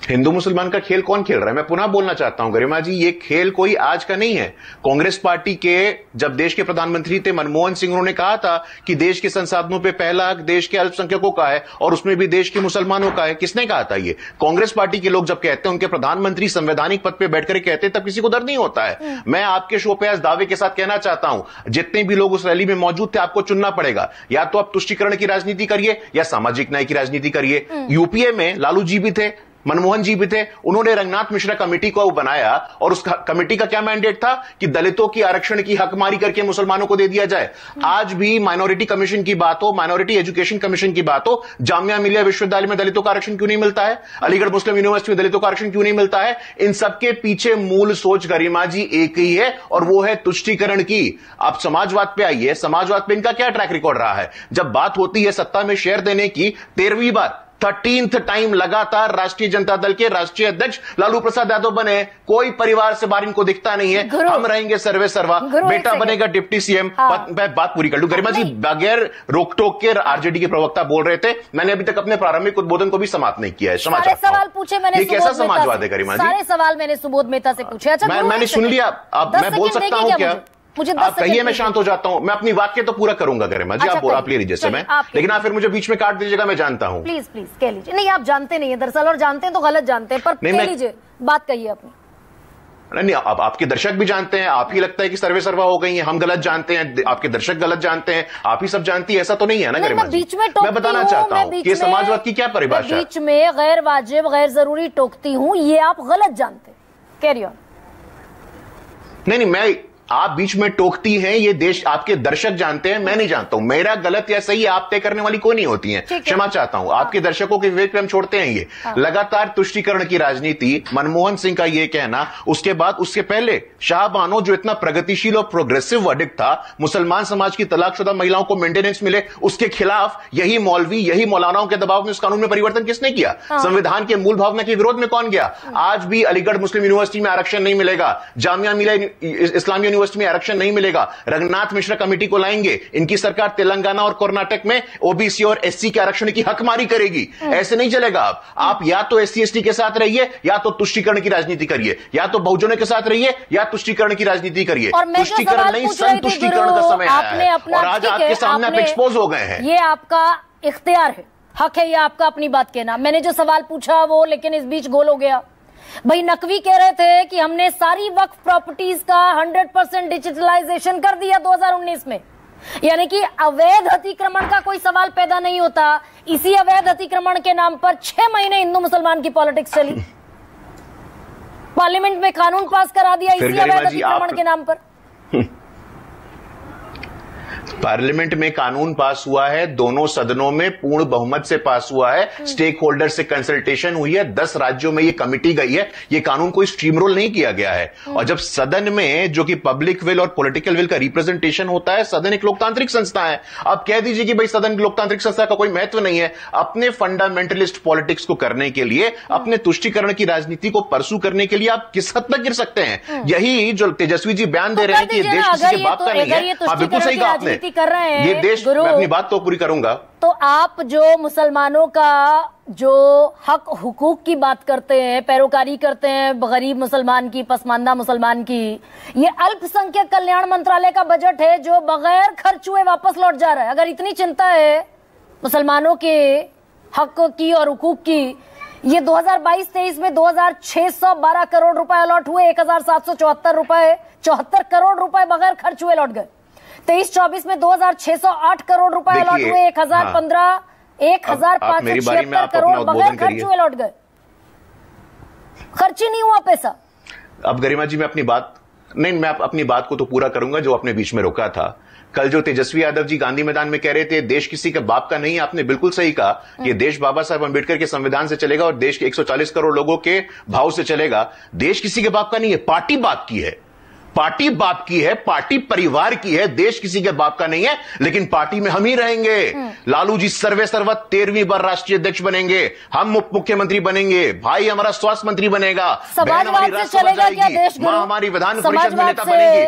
हिंदू मुसलमान का खेल कौन खेल रहा है? मैं पुनः बोलना चाहता हूं गरिमा जी, ये खेल कोई आज का नहीं है। कांग्रेस पार्टी के जब देश के प्रधानमंत्री थे मनमोहन सिंह, उन्होंने कहा था कि देश के संसाधनों पे पहला हक देश के अल्पसंख्यकों का है और उसमें भी देश के मुसलमानों का है। किसने कहा था ये? कांग्रेस पार्टी के लोग जब कहते हैं, उनके प्रधानमंत्री संवैधानिक पद पर बैठकर कहते हैं, तब किसी को डर नहीं होता है। मैं आपके शो पे आज दावे के साथ कहना चाहता हूं, जितने भी लोग उस रैली में मौजूद थे, आपको चुनना पड़ेगा। या तो आप तुष्टीकरण की राजनीति करिए या सामाजिक न्याय की राजनीति करिए। यूपीए में लालू जी भी थे, मनमोहन जी भी थे, उन्होंने रंगनाथ मिश्रा कमेटी को बनाया और उस कमेटी का क्या मैंडेट था कि दलितों की आरक्षण की हकमारी करके मुसलमानों को दे दिया जाए। आज भी माइनॉरिटी कमीशन की बात हो, माइनॉरिटी एजुकेशन कमीशन की बात हो, जामिया मिलिया विश्वविद्यालय में दलितों का आरक्षण क्यों नहीं मिलता है? अलीगढ़ मुस्लिम यूनिवर्सिटी में दलितों का आरक्षण क्यों नहीं मिलता है? इन सबके पीछे मूल सोच गरिमा जी एक ही है और वो है तुष्टीकरण की। आप समाजवाद पे आइए, समाजवाद पे इनका क्या ट्रैक रिकॉर्ड रहा है? जब बात होती है सत्ता में शेयर देने की, 13वीं बार 13th टाइम लगातार राष्ट्रीय जनता दल के राष्ट्रीय अध्यक्ष लालू प्रसाद यादव बने। कोई परिवार से बाहर इनको दिखता नहीं है। हम रहेंगे सर्वे सर्वा, बेटा बनेगा डिप्टी सीएम। मैं बात पूरी कर लूं गरिमा जी, बगैर रोक टोक के आरजेडी के प्रवक्ता बोल रहे थे। मैंने अभी तक अपने प्रारंभिक उद्बोधन को भी समाप्त नहीं किया है। सारे सवाल पूछे मैंने, ये कैसा समाजवाद है गरिमा जी? सारे सवाल मैंने सुबोध मेहता से पूछे। अच्छा, मैंने सुन लिया। अब मैं बोल सकता हूं क्या? मुझे आप कहिए, मैं शांत हो जाता हूं। मैं अपनी वाक्य तो पूरा करूंगा गरिमा जी। अच्छा, आप ले लीजिए समय, लेकिन आप फिर मुझे बीच में काट दीजिएगा, मैं जानता हूं। प्लीज प्लीज कह लीजिए। नहीं, आप जानते नहीं है दरअसल, और जानते हैं तो गलत जानते हैं, पर कह लीजिए, बात कहिए अपनी। नहीं, अब आपके दर्शक भी जानते हैं। आप ही लगता है कि सर्वे सर्वा हो गई है, हम गलत जानते हैं, आपके दर्शक गलत जानते हैं, आप ही सब जानती है, ऐसा तो नहीं है ना गरिमा जी? मैं बताना चाहता हूं कि समाजवाद की क्या परिभाषा? बीच में गैर वाजिब, गैर जरूरी टोकती हूं, ये आप गलत जानते हैं। Carry on. नहीं, मैं आप बीच में टोकती हैं, ये देश आपके दर्शक जानते हैं, मैं नहीं जानता हूं। मेरा गलत या सही आप तय करने वाली कोई नहीं होती है। क्षमा चाहता हूं, आपके दर्शकों के विवेक पे हम छोड़ते हैं। ये लगातार तुष्टीकरण की राजनीति, मनमोहन सिंह का ये कहना, उसके बाद उसके पहले शाहबानो जो इतना प्रगतिशील और प्रोग्रेसिव वर्डिक्ट था, मुसलमान समाज की तलाकशुदा महिलाओं को मेंटेनेंस मिले, उसके खिलाफ यही मौलवी, यही मौलानाओं के दबाव में उस कानून में परिवर्तन किसने किया? संविधान के मूल भावना के विरोध में कौन गया? आज भी अलीगढ़ मुस्लिम यूनिवर्सिटी में आरक्षण नहीं मिलेगा, जामिया मिलिया इस्लामी यूनिवर्सिटी में आरक्षण नहीं मिलेगा। रंगनाथ मिश्रा कमेटी को लाएंगे, इनकी सरकार तेलंगाना और कर्नाटक में ओबीसी और एससी के आरक्षण की हकमारी करेगी। ऐसे नहीं चलेगा। आप या तो एससी एसटी के साथ रहिए या तो तुष्टीकरण की राजनीति करिए, या तो बहुजनों के साथ रहिए या तुष्टीकरण की राजनीति करिए। तुष्टीकरण नहीं, संतुष्टीकरण का समय आया है और आज आपके सामने आप एक्सपोज हो गए हैं। ये आपका इख्तियार है, हक है ये आपका अपनी बात कहना। मैंने जो सवाल पूछा वो लेकिन इस बीच गोल हो गया। भाई नकवी कह रहे थे कि हमने सारी वक्फ प्रॉपर्टीज का 100% डिजिटलाइजेशन कर दिया 2019 में, यानी कि अवैध अतिक्रमण का कोई सवाल पैदा नहीं होता। इसी अवैध अतिक्रमण के नाम पर 6 महीने हिंदू मुसलमान की पॉलिटिक्स चली, पार्लियामेंट में कानून पास करा दिया इसी अवैध अतिक्रमण के नाम पर। पार्लियामेंट में कानून पास हुआ है, दोनों सदनों में पूर्ण बहुमत से पास हुआ है, स्टेक होल्डर से कंसल्टेशन हुई है, 10 राज्यों में ये कमिटी गई है। ये कानून कोई स्ट्रीम रोल नहीं किया गया है। और जब सदन में जो कि पब्लिक विल और पॉलिटिकल विल का रिप्रेजेंटेशन होता है, सदन एक लोकतांत्रिक संस्था है। आप कह दीजिए कि भाई सदन लोकतांत्रिक संस्था का कोई महत्व नहीं है। अपने फंडामेंटलिस्ट पॉलिटिक्स को करने के लिए, अपने तुष्टीकरण की राजनीति को परसू करने के लिए आप किस हद तक गिर सकते हैं? यही जो तेजस्वी जी बयान दे रहे हैं कि देश किसी के बाप का नहीं है। हाँ, बिल्कुल सही कहा आपने। कर रहे हैं ये देश, मैं अपनी बात तो पूरी करूंगा। तो आप जो मुसलमानों का जो हक हुकूक की बात करते हैं, पैरोकारी करते हैं गरीब मुसलमान की, पसमानदा मुसलमान की, ये अल्पसंख्यक कल्याण मंत्रालय का बजट है जो बगैर खर्च हुए वापस लौट जा रहा है। अगर इतनी चिंता है मुसलमानों के हक की और हुकूक की, ये 2022-23 में 2612 करोड़ रुपए अलॉट हुए, 1774 करोड़ रुपए बगैर खर्च हुए लौट गए। 23-24 में 2608 करोड़ रुपए अलॉट हुए, 1576 करोड़ बगैर खर्च हुए लौट गए। खर्च ही नहीं हुआ पैसा। अब गरिमा जी मैं अपनी बात को तो पूरा करूंगा जो आपने बीच में रोका था। कल जो तेजस्वी यादव जी गांधी मैदान में कह रहे थे देश किसी के बाप का नहीं, आपने बिल्कुल सही कहा। ये देश बाबा साहब अंबेडकर के संविधान से चलेगा और देश के 140 करोड़ लोगों के भाव से चलेगा। देश किसी के बाप का नहीं है, पार्टी बाप की है, पार्टी बाप की है, पार्टी परिवार की है। देश किसी के बाप का नहीं है, लेकिन पार्टी में हम ही रहेंगे। लालू जी सर्वे सर्वा 13वीं बार राष्ट्रीय अध्यक्ष बनेंगे, हम उप मुख्यमंत्री बनेंगे, भाई हमारा स्वास्थ्य मंत्री बनेगा, बहन हमारी राज्यसभा जाएगी, मां हमारी विधान परिषद में नेता बनेगी।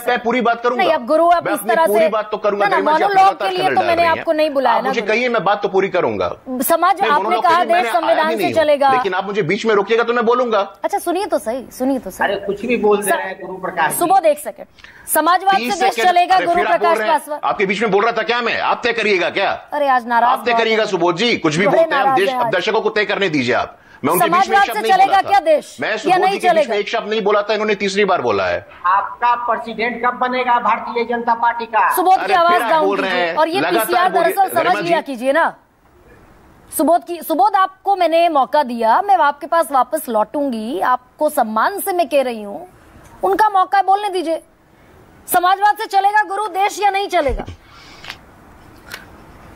मैं पूरी बात करूंगा, गुरु आप इस तरह से पूरी बात तो करूंगा। मैंने आपको नहीं बुलाया, मुझे कहिए, मैं बात तो पूरी करूंगा। समाज आपने कहा देश संविधान से चलेगा, लेकिन आप मुझे बीच में रोकिएगा तो मैं बोलूंगा। अच्छा सुनिए तो सही, सुनिए तो सही। अरे कुछ भी बोल रहे हैं गुरु प्रकाश। सुबोध एक सेकंड, समाजवाद से देश चलेगा, गुरु प्रकाश पासवान। आपके बीच में बोल रहा था क्या मैं? आप तय करिएगा क्या? अरे आज नाराज आप तय करिएगा सुबोध जी, कुछ भी बोलते हैं दर्शकों को तय करने दीजिए आप। मैं उनके बीच में एक शब्द नहीं बोला था। क्या देश? मैं सुबोध जी के बीच में एक शब्द नहीं बोला था, इन्होंने तीसरी बार बोला है। आपका प्रेसिडेंट कब बनेगा भारतीय जनता पार्टी का? सुबोध की आवाज डाउन कीजिए और ये पीसीआर दरअसल समझ लिया कीजिए ना। सुबोध आपको मैंने मौका दिया, मैं आपके पास वापस लौटूंगी, आपको सम्मान से मैं कह रही हूं, उनका मौका बोलने दीजिए। समाजवाद से चलेगा गुरु देश या नहीं चलेगा?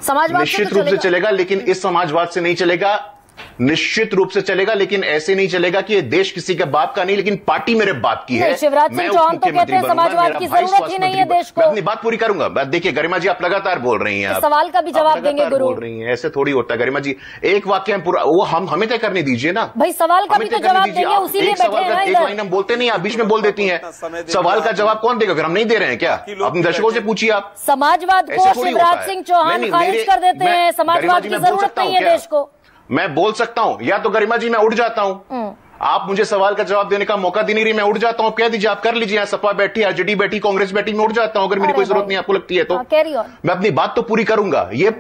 समाजवाद निश्चित रूप से चलेगा, लेकिन इस समाजवाद से नहीं चलेगा। निश्चित रूप से चलेगा, लेकिन ऐसे नहीं चलेगा कि ये देश किसी के बाप का नहीं, लेकिन पार्टी मेरे बाप की है। शिवराज सिंह चौहान तो कहते हैं समाजवाद की जरूरत ही नहीं है देश को। मैं अपनी बात पूरी करूंगा। देखिए गरिमा जी, आप लगातार बोल रही हैं, सवाल का भी जवाब देंगे गुरु। बोल रही हैं, ऐसे थोड़ी होता है गरिमा जी। एक वाक्य हम पूरा, वो हमें तय करने दीजिए ना भाई, सवाल का भी तो जवाब देंगे, उसी लिए बैठे हैं। एक लाइन हम बोलते नहीं, आप बीच में बोल देती हैं। सवाल का जवाब कौन देगा? फिर हम नहीं दे रहे हैं क्या? अपने दर्शकों से पूछिए आप। समाजवाद को शिवराज सिंह चौहान खारिज कर देते हैं, समाजवाद की जरूरत नहीं है देश को। मैं बोल सकता हूं, या तो गरिमा जी मैं उठ जाता हूं, आप मुझे सवाल का जवाब देने का मौका दे नहीं रही, मैं उठ जाता हूं। कह दीजिए, आप कर लीजिए, सपा बैठी, आरजेडी बैठी, कांग्रेस बैठी, मैं उठ जाता हूं अगर मेरी कोई जरूरत नहीं आपको लगती है तो। मैं अपनी बात तो पूरी करूंगा। ये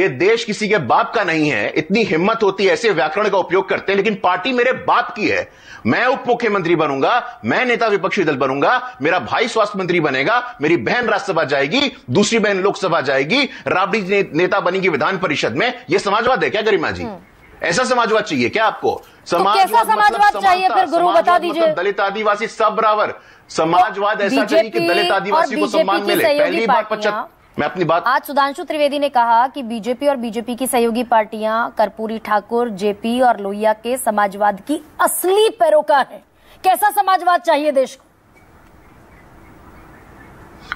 देश किसी के बाप का नहीं है, इतनी हिम्मत होती है, ऐसे व्याकरण का उपयोग करते हैं, लेकिन पार्टी मेरे बाप की है। मैं उप मुख्यमंत्री बनूंगा, मैं नेता विपक्षी दल बनूंगा, मेरा भाई स्वास्थ्य मंत्री बनेगा, मेरी बहन राज्यसभा जाएगी, दूसरी बहन लोकसभा जाएगी, राबड़ी नेता बनेगी विधान परिषद में। यह समाजवाद है क्या गरिमा जी? ऐसा समाजवाद चाहिए क्या आपको? कैसा समाजवाद चाहिए फिर गुरु बता दीजिए। दलित आदिवासी सब बराबर। समाजवाद ऐसा चाहिए कि दलित आदिवासी को सम्मान मिले। पहली बार मैं अपनी बात, आज सुधांशु त्रिवेदी ने कहा कि बीजेपी और बीजेपी की सहयोगी पार्टियां कर्पूरी ठाकुर, जेपी और लोहिया के समाजवाद की असली पैरोकार हैं। कैसा समाजवाद चाहिए देश को?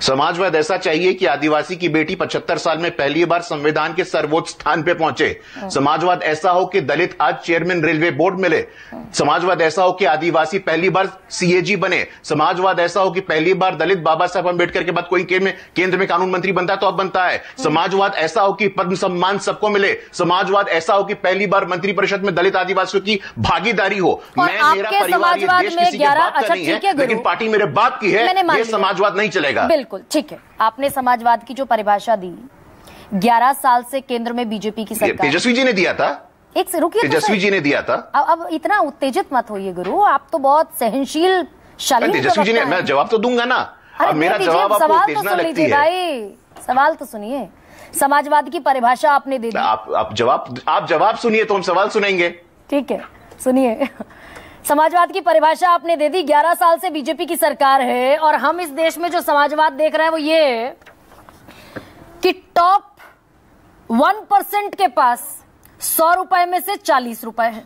समाजवाद ऐसा चाहिए कि आदिवासी की बेटी 75 साल में पहली बार संविधान के सर्वोच्च स्थान पे पहुंचे। समाजवाद ऐसा हो कि दलित आज चेयरमैन रेलवे बोर्ड मिले। समाजवाद ऐसा हो कि आदिवासी पहली बार सीएजी बने। समाजवाद ऐसा हो कि पहली बार दलित बाबा साहब अंबेडकर के बाद कोई केंद्र में कानून मंत्री बनता है तो अब बनता है। समाजवाद ऐसा हो कि पद्म सम्मान सबको मिले। समाजवाद ऐसा हो कि पहली बार मंत्रिपरिषद में दलित आदिवासियों की भागीदारी हो। मैं, मेरा परिवार, ये देश किसी के बाप का नहीं है, लेकिन पार्टी मेरे बाप की है। ये समाजवाद नहीं चलेगा। बिल्कुल ठीक है, आपने समाजवाद की जो परिभाषा दी, 11 साल से केंद्र में बीजेपी की सरकार, तेजस्वी जी ने दिया था। एक से रुकिए, तेजस्वी जी ने दिया था। अब इतना उत्तेजित मत होइए गुरु, आप तो बहुत सहनशील शालीन। तेजस्वी जी ने, मैं जवाब तो दूंगा ना। अब मेरा जवाब आपको उत्तेजना लगती है। भाई सवाल तो सुनिए, समाजवाद की परिभाषा आपने दे दी। आप जवाब सुनिए तो हम सवाल सुनेंगे। ठीक है सुनिए, समाजवाद की परिभाषा आपने दे दी। 11 साल से बीजेपी की सरकार है और हम इस देश में जो समाजवाद देख रहे हैं वो ये है कि टॉप 1% के पास 100 रुपए में से 40 रुपए है,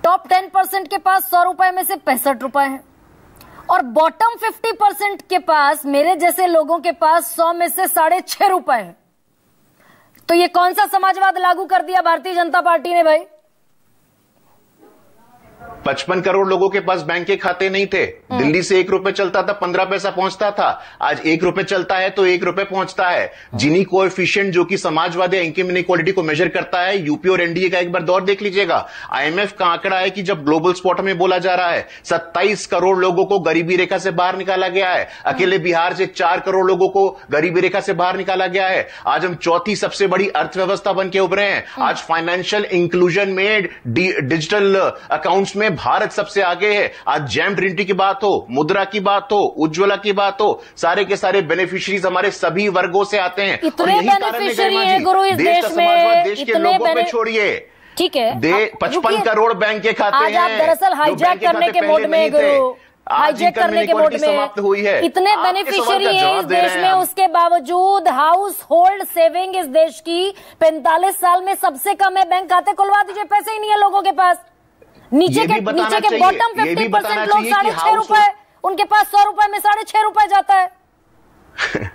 टॉप 10% के पास 100 रुपए में से 65 रुपए है, और बॉटम 50% के पास, मेरे जैसे लोगों के पास 100 में से 6.5 रुपए है। तो ये कौन सा समाजवाद लागू कर दिया भारतीय जनता पार्टी ने भाई? 55 करोड़ लोगों के पास बैंक के खाते नहीं थे। दिल्ली से 1 रुपए चलता था 15 पैसा पहुंचता था, आज 1 रुपए चलता है तो 1 रुपए पहुंचता है। जिनी कोएफिशिएंट जो कि समाजवादी इनकम इनइक्वालिटी को मेजर करता है, यूपी और एनडीए का एक बार दौर देख लीजिएगा। आईएमएफ का आंकड़ा है कि जब ग्लोबल स्पॉट में बोला जा रहा है 27 करोड़ लोगों को गरीबी रेखा से बाहर निकाला गया है। अकेले बिहार से 4 करोड़ लोगों को गरीबी रेखा से बाहर निकाला गया है। आज हम चौथी सबसे बड़ी अर्थव्यवस्था बन के उभरे हैं। आज फाइनेंशियल इंक्लूजन में, डिजिटल अकाउंट्स में भारत सबसे आगे है। आज जैम ट्रिनिटी की बात हो, मुद्रा की बात हो, उज्ज्वला की बात हो, सारे के सारे बेनिफिशियरीज हमारे सभी वर्गों से आते हैं। इतने बेनिफिशियरी हैं गुरु इस देश में, देश के लोगों पे छोड़िए, ठीक है, 55 करोड़ बैंक के खाते हैं। आज आप दरअसल हाईजैक करने के मोड में गुरु, हाईजैक करने के मोड में हुई है। इतने बेनिफिशियरी है इस देश में, उसके बावजूद हाउस होल्ड सेविंग इस देश की 45 साल में सबसे कम है। बैंक खाते खुलवा दीजिए, पैसे ही नहीं है लोगों के पास। नीचे के बॉटम 50% लोग 6.5 रुपए, उनके पास 100 रुपए में 6.5 रुपए जाता है।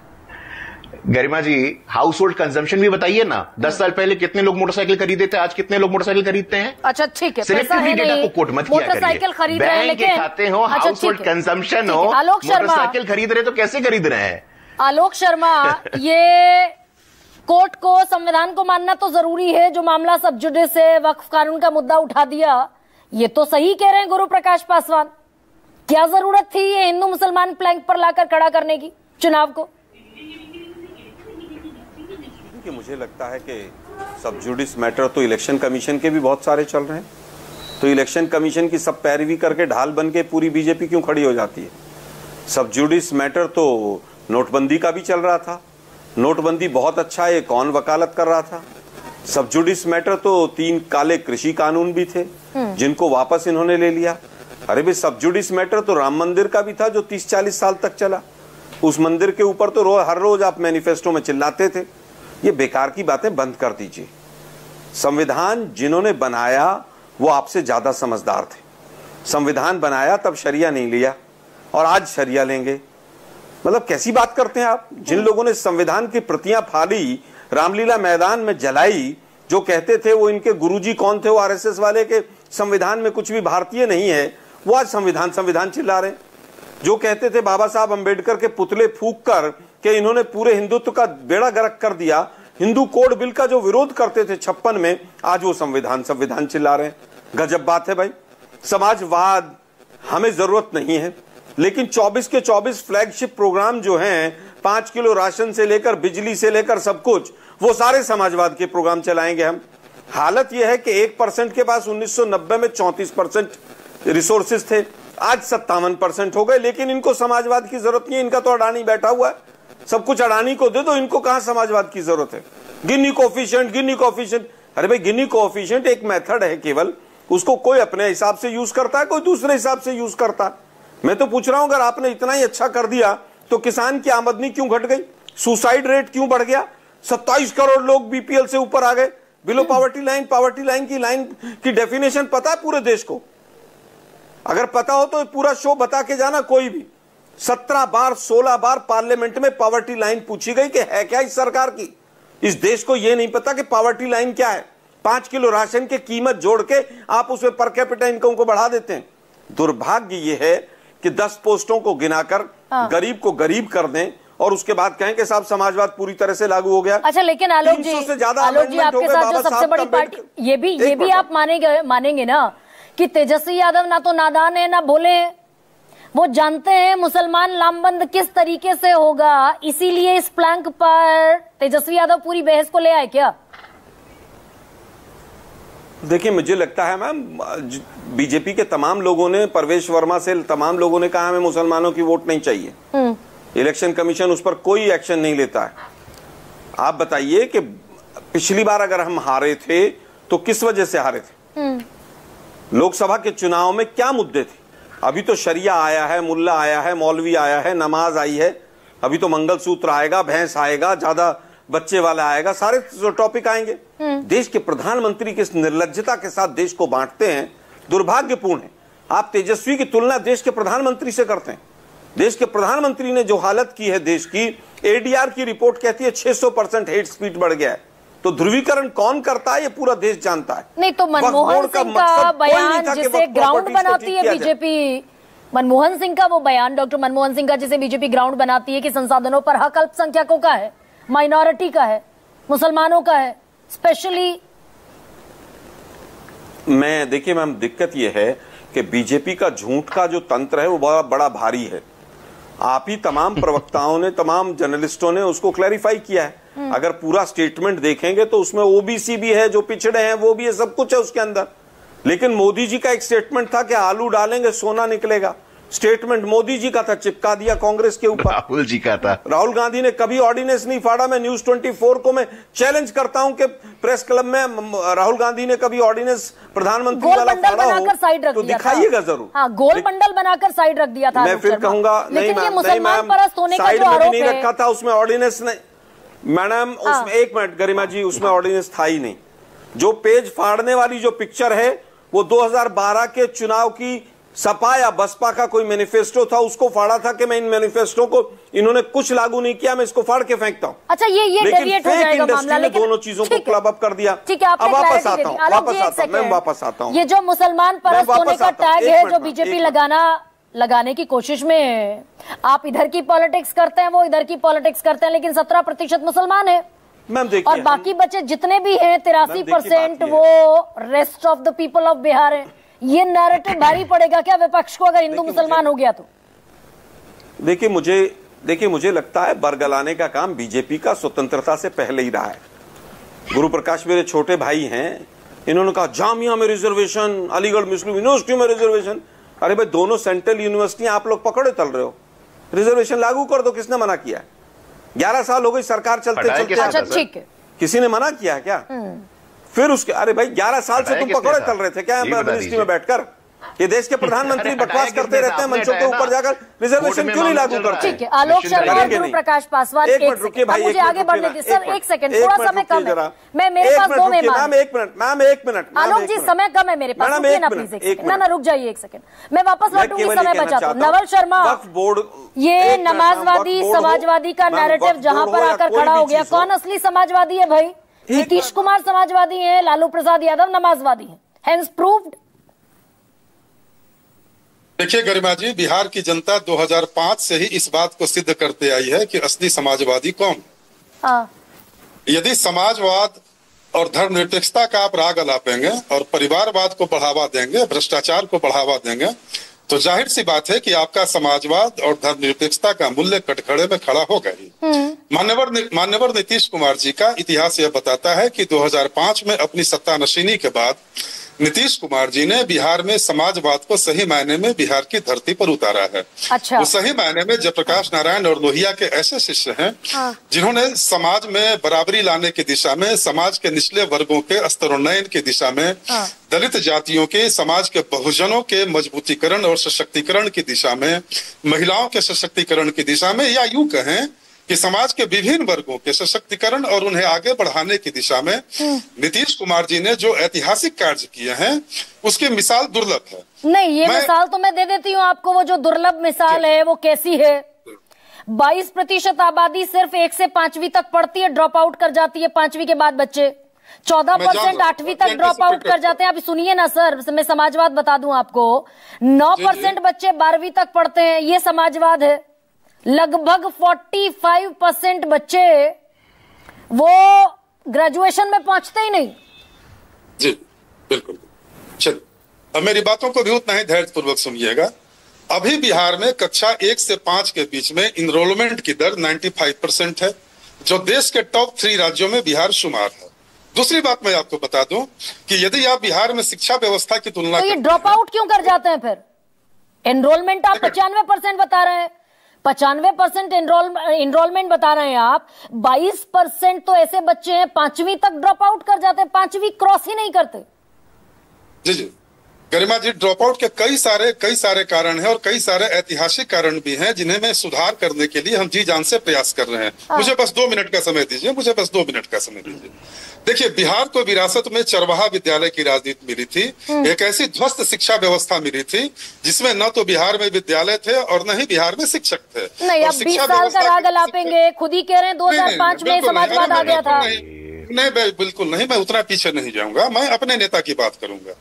गरिमा जी, हाउस होल्ड कंजम्पशन भी बताइए ना। 10 साल पहले कितने लोग मोटरसाइकिल खरीदते थे, आज कितने लोग मोटरसाइकिल खरीदते हैं? अच्छा ठीक है, सिलेक्टिवली डेटा को कोट मत किया करिए। मोटरसाइकिल खरीद रहे हैं, लेकिन खाते हो, हाउस होल्ड कंजम्पशन हो, आलोक शर्मा मोटरसाइकिल खरीद रहे तो कैसे खरीद रहे हैं? आलोक शर्मा, ये कोर्ट को, संविधान को मानना तो जरूरी है। जो मामला सब जुडिस है, वक्फ कानून का मुद्दा उठा दिया, ये तो सही कह रहे हैं गुरु प्रकाश पासवान। क्या जरूरत थी ये हिंदू मुसलमान प्लैंक पर लाकर खड़ा करने की चुनाव को? मुझे लगता है कि सब जुडिस मैटर तो इलेक्शन कमीशन के भी बहुत सारे चल रहे हैं, तो इलेक्शन कमीशन की सब पैरवी करके ढाल बन के पूरी बीजेपी क्यों खड़ी हो जाती है? सब जुडिस मैटर तो नोटबंदी का भी चल रहा था, नोटबंदी बहुत अच्छा है, कौन वकालत कर रहा था। सब जुडिस मैटर तो 3 काले कृषि कानून भी थे जिनको वापस इन्होंने ले लिया। अरे भाई, सब जुडिस मैटर तो राम मंदिर का भी था जो 30-40 साल तक चला। उस मंदिर के ऊपर तो हर रोज आप मैनिफेस्टो में चिल्लाते थे। ये बेकार की बातें बंद कर दीजिए। संविधान जिन्होंने बनाया वो आपसे ज्यादा समझदार थे। संविधान बनाया तब शरिया नहीं लिया और आज शरिया लेंगे, मतलब कैसी बात करते हैं आप? जिन लोगों ने संविधान की प्रतियां फाड़ी, रामलीला मैदान में जलाई, जो कहते थे वो इनके गुरुजी कौन थे, वो आरएसएस वाले के संविधान में कुछ भी भारतीय नहीं है, वो आज संविधान संविधान चिल्ला रहे हैं। जो कहते थे बाबा साहब अंबेडकर के पुतले फूंक कर कि इन्होंने पूरे हिंदुत्व का बेड़ा गर्क कर दिया, हिंदू कोड बिल का जो विरोध करते थे 56 में, आज वो संविधान संविधान चिल्ला रहे हैं। गजब बात है भाई। समाजवाद हमें जरूरत नहीं है, लेकिन 24 के 24 फ्लैगशिप प्रोग्राम जो हैं, 5 किलो राशन से लेकर बिजली से लेकर सब कुछ, वो सारे समाजवाद के प्रोग्राम चलाएंगे हम। हालत यह है कि 1% के पास 1990 में 34% रिसोर्सेज थे, आज 57% हो गए। लेकिन इनको समाजवाद की जरूरत नहीं है, इनका तो अडानी बैठा हुआ है, सब कुछ अडानी को दे दो, इनको कहां समाजवाद की जरूरत है? गिनी कोएफिशिएंट। अरे भाई, गिनी कोएफिशिएंट एक मेथड है केवल, उसको कोई अपने हिसाब से यूज करता है, कोई दूसरे हिसाब से यूज करता है। मैं तो पूछ रहा हूं, अगर आपने इतना ही अच्छा कर दिया तो किसान की आमदनी क्यों घट गई? सुसाइड रेट क्यों बढ़ गया? 27 करोड़ लोग बीपीएल से ऊपर आ गए, बिलो पॉवर्टी लाइन की डेफिनेशन पता है पूरे देश को? अगर पता हो तो पूरा शो बता के जाना। कोई भी 17 बार 16 बार पार्लियामेंट में पॉवर्टी लाइन पूछी गई कि है क्या इस सरकार की? इस देश को यह नहीं पता कि पॉवर्टी लाइन क्या है। 5 किलो राशन की कीमत जोड़ के आप उसमें पर कैपिटा इनकम को बढ़ा देते हैं। दुर्भाग्य यह है कि 10 पोस्टों को गिनाकर गरीब को गरीब कर दें और उसके बाद कहें कि साहब समाजवाद पूरी तरह से लागू हो गया। अच्छा, लेकिन आलोक जी आपके साथ जो सबसे बड़ी पार्टी, ये भी आप मानेंगे ना कि तेजस्वी यादव ना तो नादान है ना भोले हैं, वो जानते हैं मुसलमान लामबंद किस तरीके से होगा, इसीलिए इस प्लैंक पर तेजस्वी यादव पूरी बहस को ले आए क्या? देखिए, मुझे लगता है मैम, बीजेपी के तमाम लोगों ने, परवेश वर्मा से तमाम लोगों ने कहा हमें मुसलमानों की वोट नहीं चाहिए। इलेक्शन कमीशन उस पर कोई एक्शन नहीं लेता है। आप बताइए कि पिछली बार अगर हम हारे थे तो किस वजह से हारे थे? लोकसभा के चुनाव में क्या मुद्दे थे? अभी तो शरिया आया है, मुल्ला आया है, मौलवी आया है, नमाज आई है, अभी तो मंगलसूत्र आएगा, भैंस आएगा, ज्यादा बच्चे वाला आएगा, सारे टॉपिक आएंगे। देश के प्रधानमंत्री किस निर्लज्जता के साथ देश को बांटते हैं, दुर्भाग्यपूर्ण है। आप तेजस्वी की तुलना देश के प्रधानमंत्री से करते हैं। देश के प्रधानमंत्री ने जो हालत की है देश की, एडीआर की रिपोर्ट कहती है 600% हेट स्पीच बढ़ गया है। तो ध्रुवीकरण कौन करता है ये पूरा देश जानता है। नहीं तो मनमोहन सिंह का बयान जिसे ग्राउंड बनाती है बीजेपी, मनमोहन सिंह का वो बयान, डॉक्टर मनमोहन सिंह का, जिसे बीजेपी ग्राउंड बनाती है कि संसाधनों पर हक अल्पसंख्यकों का है, माइनॉरिटी का है, मुसलमानों का है स्पेशली। देखिए मैम, दिक्कत ये है कि बीजेपी का झूठ का जो तंत्र है वो बड़ा बड़ा भारी है। आप ही तमाम प्रवक्ताओं ने, तमाम जर्नलिस्टों ने उसको क्लैरिफाई किया है। अगर पूरा स्टेटमेंट देखेंगे तो उसमें ओबीसी भी है, जो पिछड़े हैं वो भी है, सब कुछ है उसके अंदर। लेकिन मोदी जी का एक स्टेटमेंट था कि आलू डालेंगे सोना निकलेगा। स्टेटमेंट मोदी जी का था, चिपका दिया कांग्रेस के ऊपर। राहुल जी का था। राहुल गांधी ने कभी ऑर्डिनेंस नहीं फाड़ा। मैं न्यूज 24 को मैं चैलेंज करता हूं कि प्रेस क्लब में राहुल गांधी ने कभी ऑर्डिनेंस प्रधानमंत्री वाला फाड़ा हो तो दिखाइएगा जरूर। हाँ, गोल बंडल बनाकर साइड रख दिया था। मैं फिर कहूंगा नहीं मैम, साइड में भी नहीं रखा था, उसमें ऑर्डिनेंस नहीं मैडम। उसमें एक मिनट गरिमा जी, उसमें ऑर्डिनेंस था ही नहीं। जो पेज फाड़ने वाली जो पिक्चर है वो 2012 के चुनाव की सपा या बसपा का कोई मैनिफेस्टो था, उसको फाड़ा था कि मैं इन मैनिफेस्टो को इन्होंने कुछ लागू नहीं किया, मैं इसको फाड़ के फेंकता हूं। अच्छा, ये डेविएट हो जाएगा मामला, लेकिन दोनों चीजों को क्लब अप कर दिया। ठीक है, अब वापस आता हूं, मैं वापस आता हूं। ये जो मुसलमान परस्त होने का टैग है जो बीजेपी लगाने की कोशिश में, आप इधर की पॉलिटिक्स करते हैं, वो इधर की पॉलिटिक्स करते हैं, लेकिन 17% मुसलमान है मैम। देखिए, और बाकी बचे जितने भी हैं 83% वो rest of the people of Bihar है। ये नैरेटिव भारी पड़ेगा क्या विपक्ष को अगर हिंदू मुसलमान हो गया तो? देखिए मुझे लगता है बरगलाने का काम बीजेपी का स्वतंत्रता से पहले ही रहा है। गुरु प्रकाश मेरे छोटे भाई हैं, इन्होंने कहा जामिया में रिजर्वेशन, अलीगढ़ मुस्लिम यूनिवर्सिटी में रिजर्वेशन। अरे भाई, दोनों सेंट्रल यूनिवर्सिटी आप लोग पकड़े चल रहे हो, रिजर्वेशन लागू कर दो। किसने मना किया है? 11 साल हो गई सरकार चलते चलते। अच्छा, ठीक है, किसी ने मना किया है क्या? फिर उसके, अरे भाई 11 साल से तुम पकड़े चल रहे थे क्या मिनिस्ट्री में बैठकर? ये देश के प्रधानमंत्री बकवास करते रहते हैं मंचों के ऊपर जाकर, रिजर्वेशन क्यों नहीं लागू करते? ठीक है, आलोक शर्मा और गुरु प्रकाश पासवान, एक मिनट रुकिए भाई, मुझे आगे बढ़ने दीजिए सर, एक सेकंड, थोड़ा समय कम है। मैं मेरे पास 2 मेहमान। मैम एक मिनट आलोक जी, समय कम है मेरे पास, रुकिए ना प्लीज, एक ना रुक जाइए एक सेकंड, मैं वापस लौटूंगी, समय बचाता हूं। नवल शर्मा, ये नमाजवादी समाजवादी का नैरेटिव जहां पर आकर खड़ा हो गया, कौन असली समाजवादी है भाई? नीतीश कुमार समाजवादी है, लालू प्रसाद यादव नमाजवादी है, हेंस प्रूव्ड। देखिए गरिमा जी, बिहार की जनता 2005 से ही इस बात को सिद्ध करते आई है कि असली समाजवादी कौन। यदि समाजवाद और धर्मनिरपेक्षता का आप राग अलापेंगे और परिवारवाद को बढ़ावा देंगे, भ्रष्टाचार को बढ़ावा देंगे, तो जाहिर सी बात है कि आपका समाजवाद और धर्मनिरपेक्षता का मूल्य कटघरे में खड़ा होगा ही। मान्यवर नीतीश कुमार जी का इतिहास यह बताता है कि 2005 में अपनी सत्ता नशीनी के बाद नीतीश कुमार जी ने बिहार में समाजवाद को सही मायने में बिहार की धरती पर उतारा है। अच्छा। वो सही मायने में जयप्रकाश नारायण और लोहिया के ऐसे शिष्य हैं जिन्होंने समाज में बराबरी लाने की दिशा में, समाज के निचले वर्गों के स्तरोन्नयन की दिशा में, दलित जातियों के, समाज के बहुजनों के मजबूतीकरण और सशक्तिकरण की दिशा में, महिलाओं के सशक्तिकरण की दिशा में, या यूं कहें कि समाज के विभिन्न वर्गों के सशक्तिकरण और उन्हें आगे बढ़ाने की दिशा में नीतीश कुमार जी ने जो ऐतिहासिक कार्य किए हैं उसकी मिसाल दुर्लभ है। नहीं, ये मिसाल तो मैं दे देती हूँ आपको। वो जो दुर्लभ मिसाल है वो कैसी है? 22% आबादी सिर्फ 1 से 5वीं तक पढ़ती है, ड्रॉप आउट कर जाती है 5वीं के बाद बच्चे। 14% 8वीं तक ड्रॉप आउट कर जाते हैं। अभी सुनिए ना सर, मैं समाजवाद बता दूं आपको। 9% बच्चे 12वीं तक पढ़ते हैं, ये समाजवाद है। लगभग 45% बच्चे वो ग्रेजुएशन में पहुंचते ही नहीं। जी बिल्कुल। चलिए, अब मेरी बातों को भी उतना ही धैर्यपूर्वक सुनिएगा। अभी बिहार में कक्षा 1 से 5 के बीच में इनरोलमेंट की दर 95% है, जो देश के टॉप 3 राज्यों में बिहार शुमार है। दूसरी बात मैं आपको बता दूं कि यदि आप बिहार में शिक्षा व्यवस्था की तुलना, तो ये ड्रॉप आउट क्यों कर जाते हैं फिर? एनरोलमेंट आप 95% बता रहे हैं, 95% एनरोलमेंट बता रहे हैं आप। 22% तो ऐसे बच्चे हैं 5वीं तक ड्रॉप आउट कर जाते हैं, 5वीं क्रॉस ही नहीं करते। जी जी गरिमा जी, ड्रॉप आउट के कई सारे कारण हैं और कई सारे ऐतिहासिक कारण भी हैं जिन्हें मैं सुधार करने के लिए हम जी जान से प्रयास कर रहे हैं। मुझे बस 2 मिनट का समय दीजिए, देखिए, बिहार को विरासत में चरवाहा विद्यालय की राजनीति मिली थी। एक ऐसी ध्वस्त शिक्षा व्यवस्था मिली थी जिसमें न तो बिहार में विद्यालय थे और न ही बिहार में शिक्षक थे। नहीं, अब 20 साल का राग अलापेंगे, खुद ही कह रहे हैं 2005 में समाजवाद आ गया था। नहीं, बिल्कुल नहीं, मैं उतना पीछे नहीं जाऊंगा। मैं अपने नेता की बात करूंगा।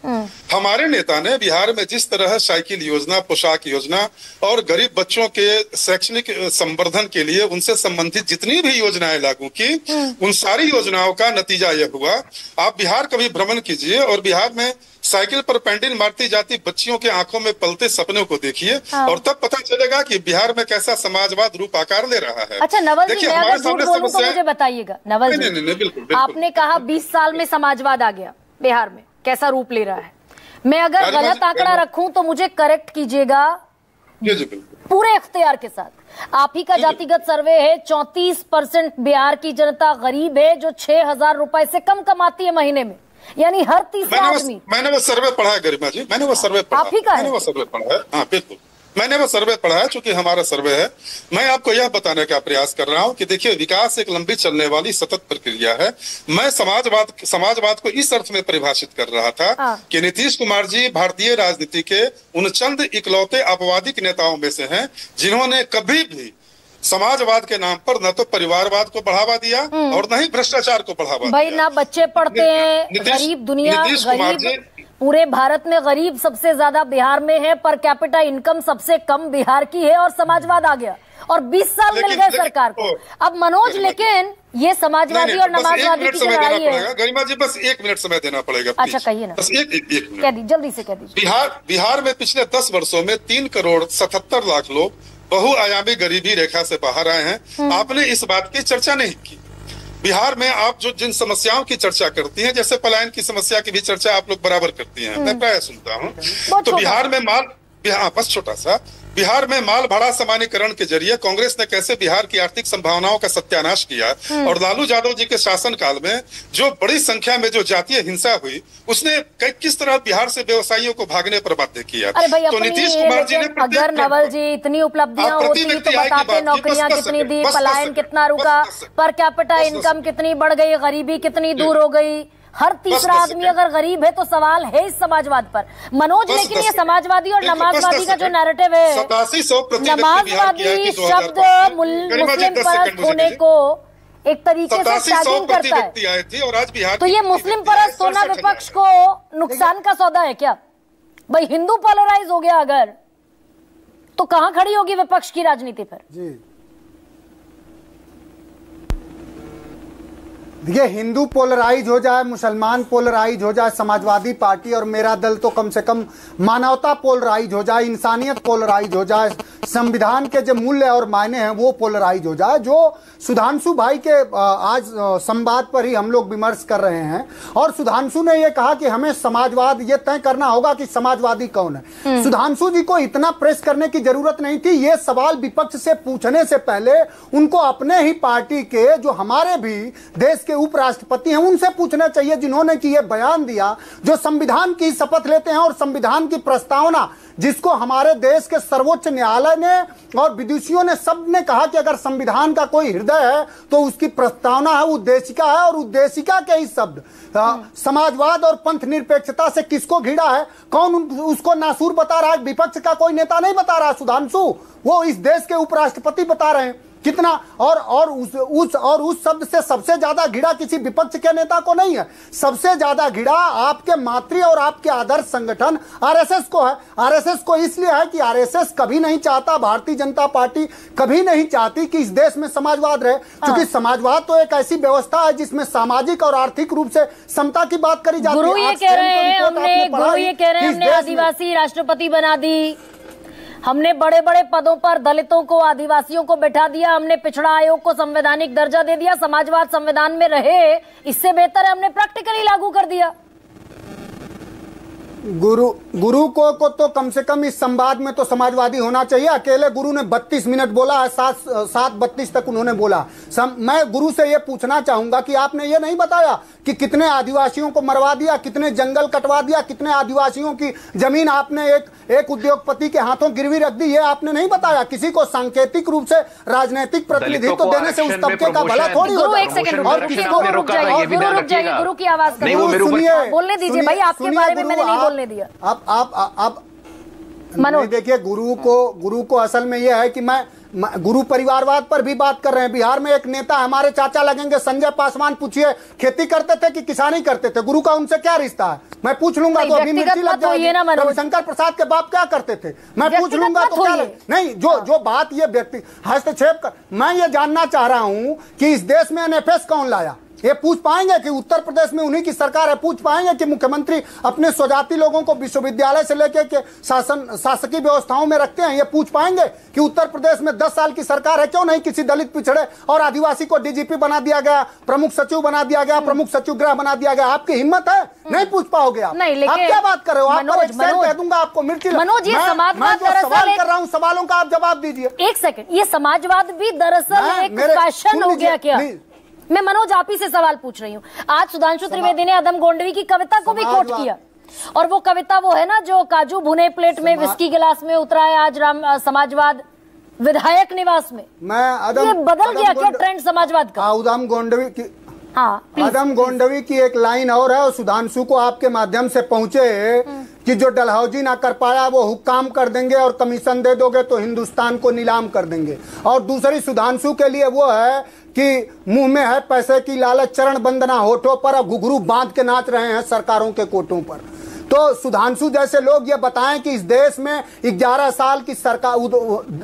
हमारे नेता ने बिहार में जिस तरह साइकिल योजना, पोशाक योजना और गरीब बच्चों के शैक्षणिक संवर्धन के लिए उनसे संबंधित जितनी भी योजनाएं लागू की, उन सारी योजनाओं का नतीजा यह हुआ। आप बिहार का भी भ्रमण कीजिए और बिहार में साइकिल पर पैंडल मारती जाती बच्चियों के आंखों में पलते सपनों को देखिए, और तब पता चलेगा कि बिहार में कैसा समाजवाद रूप आकार ले रहा है। अच्छा नवल जी, मैं अगर झूठ बोलूं तो मुझे बताइएगा। नवल जी, नहीं, बिल्कुल। आपने कहा 20 साल में समाजवाद आ गया बिहार में, कैसा रूप ले रहा है? मैं अगर गलत आंकड़ा रखूं तो मुझे करेक्ट कीजिएगा पूरे इख्तियार के साथ। आप ही का जातिगत सर्वे है, 34% बिहार की जनता गरीब है जो 6,000 रुपए से कम कमाती है महीने में, यानी हर तीसरा आदमी। मैंने वो सर्वे पढ़ा है गरिमा जी, मैंने वो सर्वे पढ़ा, आप ही का मैंने वो सर्वे पढ़ा है। हाँ बिल्कुल, मैंने वो सर्वे पढ़ा है, चूंकि हमारा सर्वे है। मैं आपको यह बताने का प्रयास कर रहा हूं कि देखिए, विकास एक लंबी चलने वाली सतत प्रक्रिया है। मैं समाजवाद को इस अर्थ में परिभाषित कर रहा था कि नीतीश कुमार जी भारतीय राजनीति के उन चंद इकलौते आपवादिक नेताओं में से हैं जिन्होंने कभी भी समाजवाद के नाम पर न तो परिवारवाद को बढ़ावा दिया और न ही भ्रष्टाचार को बढ़ावा दिया। भाई ना बच्चे पढ़ते हैं, गरीब दुनिया, गरीब पूरे भारत में गरीब सबसे ज्यादा बिहार में है, पर कैपिटा इनकम सबसे कम बिहार की है, और समाजवाद आ गया और 20 साल मिल गए सरकार को। अब मनोज, लेकिन ये समाजवादी और नमाजवादी की लड़ाई है। गरिमा जी बस 1 मिनट समय देना पड़ेगा। अच्छा कहिए ना, बस एक मिनट कह दीजिए, जल्दी से कह दीजिए। बिहार में पिछले 10 वर्षों में 3,77,00,000 लोग बहुआयामी गरीबी रेखा से बाहर आए हैं। आपने इस बात की चर्चा नहीं की। बिहार में आप जो जिन समस्याओं की चर्चा करती हैं, जैसे पलायन की समस्या की भी चर्चा आप लोग बराबर करती हैं, मैं प्राय सुनता हूं। तो बिहार में बस छोटा सा, बिहार में माल भाड़ा समानीकरण के जरिए कांग्रेस ने कैसे बिहार की आर्थिक संभावनाओं का सत्यानाश किया, और लालू यादव जी के शासनकाल में जो बड़ी संख्या में जो जातीय हिंसा हुई, उसने किस तरह बिहार से व्यवसायियों को भागने पर बाध्य किया। तो नीतीश कुमार जी ने, अगर नवल जी इतनी उपलब्धियां होती तो बताते, नौकरियां कितनी दी, पलायन कितना रुका, पर कैपिटा इनकम कितनी बढ़ गई, गरीबी कितनी दूर हो गई। हर तीसरा आदमी अगर गरीब है तो सवाल है इस समाजवाद पर। मनोज, लेकिन ये समाजवादी और नमाजवादी का जो नैरेटिव है, नमाजवादी शब्द मुस्लिम परस्त होने को एक तरीके से टैगिंग करता है, तो ये मुस्लिम परस्त होना विपक्ष को नुकसान का सौदा है क्या? भाई हिंदू पोलराइज हो गया अगर, तो कहां खड़ी होगी विपक्ष की राजनीति पर? जी देखिए, हिंदू पोलराइज हो जाए, मुसलमान पोलराइज हो जाए, समाजवादी पार्टी और मेरा दल तो कम से कम मानवता पोलराइज हो जाए, इंसानियत पोलराइज हो जाए, संविधान के जो मूल्य और मायने हैं वो पोलराइज हो जाए, जो सुधांशु भाई के आज संवाद पर ही हम लोग विमर्श कर रहे हैं। और सुधांशु ने ये कहा कि हमें समाजवाद ये तय करना होगा कि समाजवादी कौन है। सुधांशु जी को इतना प्रेस करने की जरूरत नहीं थी। ये सवाल विपक्ष से पूछने से पहले उनको अपने ही पार्टी के, जो हमारे भी देश के उपराष्ट्रपति हैं, उनसे पूछना चाहिए, जिन्होंने कि ये बयान दिया, जो संविधान की शपथ लेते हैं और संविधान की प्रस्तावना, जिसको हमारे देश के सर्वोच्च न्यायालय ने और विदुषियों ने सब ने कहा कि अगर संविधान का कोई हृदय है तो उसकी प्रस्तावना है, उद्देशिका है, और उद्देशिका के ही शब्द समाजवाद और पंथ निरपेक्षता से किसको घिरा है, कौन उसको नासूर बता रहा है? विपक्ष का कोई नेता नहीं बता रहा सुधांशु, वो इस देश के उपराष्ट्रपति बता रहे हैं। कितना और उस शब्द से सबसे ज्यादा घिरा किसी विपक्ष के नेता को नहीं है, सबसे ज्यादा घिरा आपके मातृ और आपके आदर्श संगठन आरएसएस को है। आरएसएस को इसलिए है कि आरएसएस कभी नहीं चाहता, भारतीय जनता पार्टी कभी नहीं चाहती कि इस देश में समाजवाद रहे, क्योंकि समाजवाद तो एक ऐसी व्यवस्था है जिसमें सामाजिक और आर्थिक रूप से समता की बात करी जाती है। गुरु ये कह रहे हैं हमने आदिवासी राष्ट्रपति बना दी, हमने बड़े बड़े पदों पर दलितों को, आदिवासियों को बैठा दिया, हमने पिछड़ा आयोग को संवैधानिक दर्जा दे दिया, समाजवाद संविधान में रहे, इससे बेहतर है हमने प्रैक्टिकली लागू कर दिया। गुरु को तो कम से कम इस संवाद में तो समाजवादी होना चाहिए। अकेले गुरु ने 32 मिनट बोला है, 7:32 तक उन्होंने बोला। मैं गुरु से ये पूछना चाहूंगा कि आपने ये नहीं बताया कि कितने आदिवासियों को मरवा दिया, कितने जंगल कटवा दिया, कितने आदिवासियों की जमीन आपने एक उद्योगपति के हाथों गिरवी रख दी, ये आपने नहीं बताया। किसी को सांकेतिक रूप से राजनीतिक प्रतिनिधित्व देने से उस तबके का भला थोड़ी होगा। एक सेकंड रुक जाइए, गुरु की आवाज सुनिए, बोलने दीजिए भाई, आपके बारे में मैंने नहीं बोलने दिया। आप देखिए, गुरु को असल में यह है कि गुरु परिवारवाद पर भी बात कर रहे हैं। बिहार में एक नेता हमारे चाचा लगेंगे संजय पासवान, पूछिए खेती करते थे कि किसानी करते थे? गुरु का उनसे क्या रिश्ता है? मैं पूछ लूंगा तो अभी मिर्ची लग जाएगी। रविशंकर प्रसाद के बाप क्या करते थे? मैं पूछ लूंगा तो क्या नहीं। जो बात ये व्यक्ति हस्तक्षेप कर, मैं ये जानना चाह रहा हूं कि इस देश में एनएफएस कौन लाया? ये पूछ पाएंगे कि उत्तर प्रदेश में उन्हीं की सरकार है? पूछ पाएंगे कि मुख्यमंत्री अपने स्वजाति लोगों को विश्वविद्यालय से लेकर के शासकीय व्यवस्थाओं में रखते हैं? ये पूछ पाएंगे कि उत्तर प्रदेश में 10 साल की सरकार है, क्यों नहीं किसी दलित, पिछड़े और आदिवासी को डीजीपी बना दिया गया, प्रमुख सचिव बना दिया गया, प्रमुख सचिव गृह बना दिया गया? आपकी हिम्मत है? नहीं पूछ पाओगे आप। आप क्या बात कर रहे हो? आप कह दूंगा आपको मिर्ची। मनोज, ये समाजवाद सवाल कर रहा हूँ, सवालों का आप जवाब दीजिए। एक सेकंड, ये समाजवाद भी दरअसल एक फैशन हो गया क्या? मैं मनोज आप ही से सवाल पूछ रही हूँ। आज सुधांशु त्रिवेदी ने अदम गोंडवी की कविता को भी कोट किया, और वो कविता वो है ना जो काजू भुने प्लेट में विस्की गिलास में उतरा है आज समाजवाद विधायक निवास में। ये बदल गया क्या ट्रेंड समाजवाद का? अदम गोंडवी की, हाँ, अदम गोंडवी की एक लाइन और है, और सुधांशु को आपके माध्यम से पहुंचे कि जो डलहौजी ना कर पाया वो हुक्काम कर देंगे, और कमीशन दे दोगे तो हिंदुस्तान को नीलाम कर देंगे। और दूसरी सुधांशु के लिए वो है कि मुंह में है पैसे की लालच, चरण बंदना होठों पर, अब घुघरू बांध के नाच रहे हैं सरकारों के कोटों पर। तो सुधांशु जैसे लोग ये बताएं कि इस देश में 11 साल की सरकार,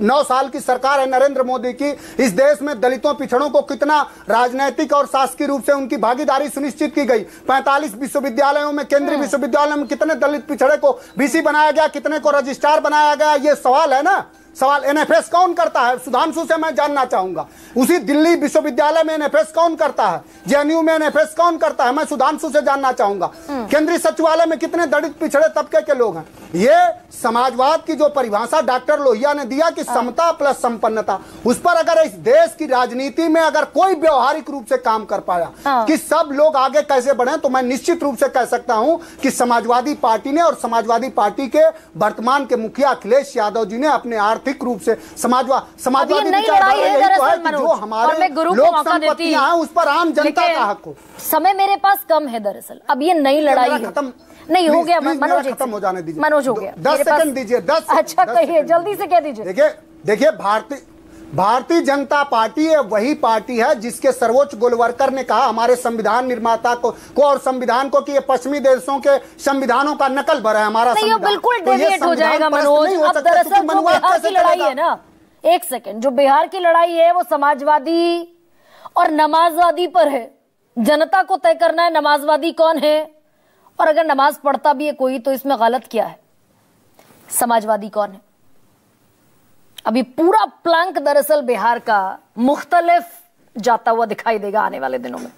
9 साल की सरकार है नरेंद्र मोदी की, इस देश में दलितों पिछड़ों को कितना राजनीतिक और शासकीय रूप से उनकी भागीदारी सुनिश्चित की गई। 45 विश्वविद्यालयों में, केंद्रीय विश्वविद्यालयों में कितने दलित पिछड़े को वीसी बनाया गया, कितने को रजिस्ट्रार बनाया गया? ये सवाल है ना। सवाल एनएफएस कौन करता है? सुधांशु से मैं जानना चाहूंगा। उसी दिल्ली विश्वविद्यालय में एनएफएस कौन करता है? जेएनयू में एनएफएस कौन करता है? मैं सुधांशु से जानना चाहूंगा। केंद्रीय सचिवालय में कितने दलित पिछड़े तबके के लोग हैं? ये समाजवाद की जो परिभाषा डॉक्टर लोहिया ने दिया कि समता प्लस संपन्नता, उस पर अगर इस देश की राजनीति में अगर कोई व्यवहारिक रूप से काम कर पाया कि सब लोग आगे कैसे बढ़े, तो मैं निश्चित रूप से कह सकता हूं कि समाजवादी पार्टी ने, और समाजवादी पार्टी के वर्तमान के मुखिया अखिलेश यादव जी ने अपने आर्थिक रूप से समाजवादी विचारधारा जो हमारे लोक संपत्तियां हैं उस पर आम जनता का हक हो। समय मेरे पास कम है दरअसल, अब ये नई लड़ाई है। नहीं हो गया मनोज, खत्म हो जाने दीजिए। मनोज हो गया, 10 सेकंड दीजिए। 10 अच्छा कहिए, जल्दी से कह दीजिए। देखिए भारतीय जनता पार्टी वही पार्टी है जिसके सर्वोच्च गोलवलकर ने कहा हमारे संविधान निर्माता को और संविधान को कि ये पश्चिमी देशों के संविधानों का नकल भर है हमारा संविधान। बिल्कुल डेविएट हो जाएगा मनोज। अब दरअसल जो बिहार की लड़ाई है ना, एक सेकंड, जो बिहार की लड़ाई है वो समाजवादी और नमाजवादी पर है। जनता को तय करना है नमाजवादी कौन है, और अगर नमाज पढ़ता भी है कोई तो इसमें गलत क्या है, समाजवादी कौन है। अभी पूरा प्लांक दरअसल बिहार का मुख्तलिफ जाता हुआ दिखाई देगा आने वाले दिनों में।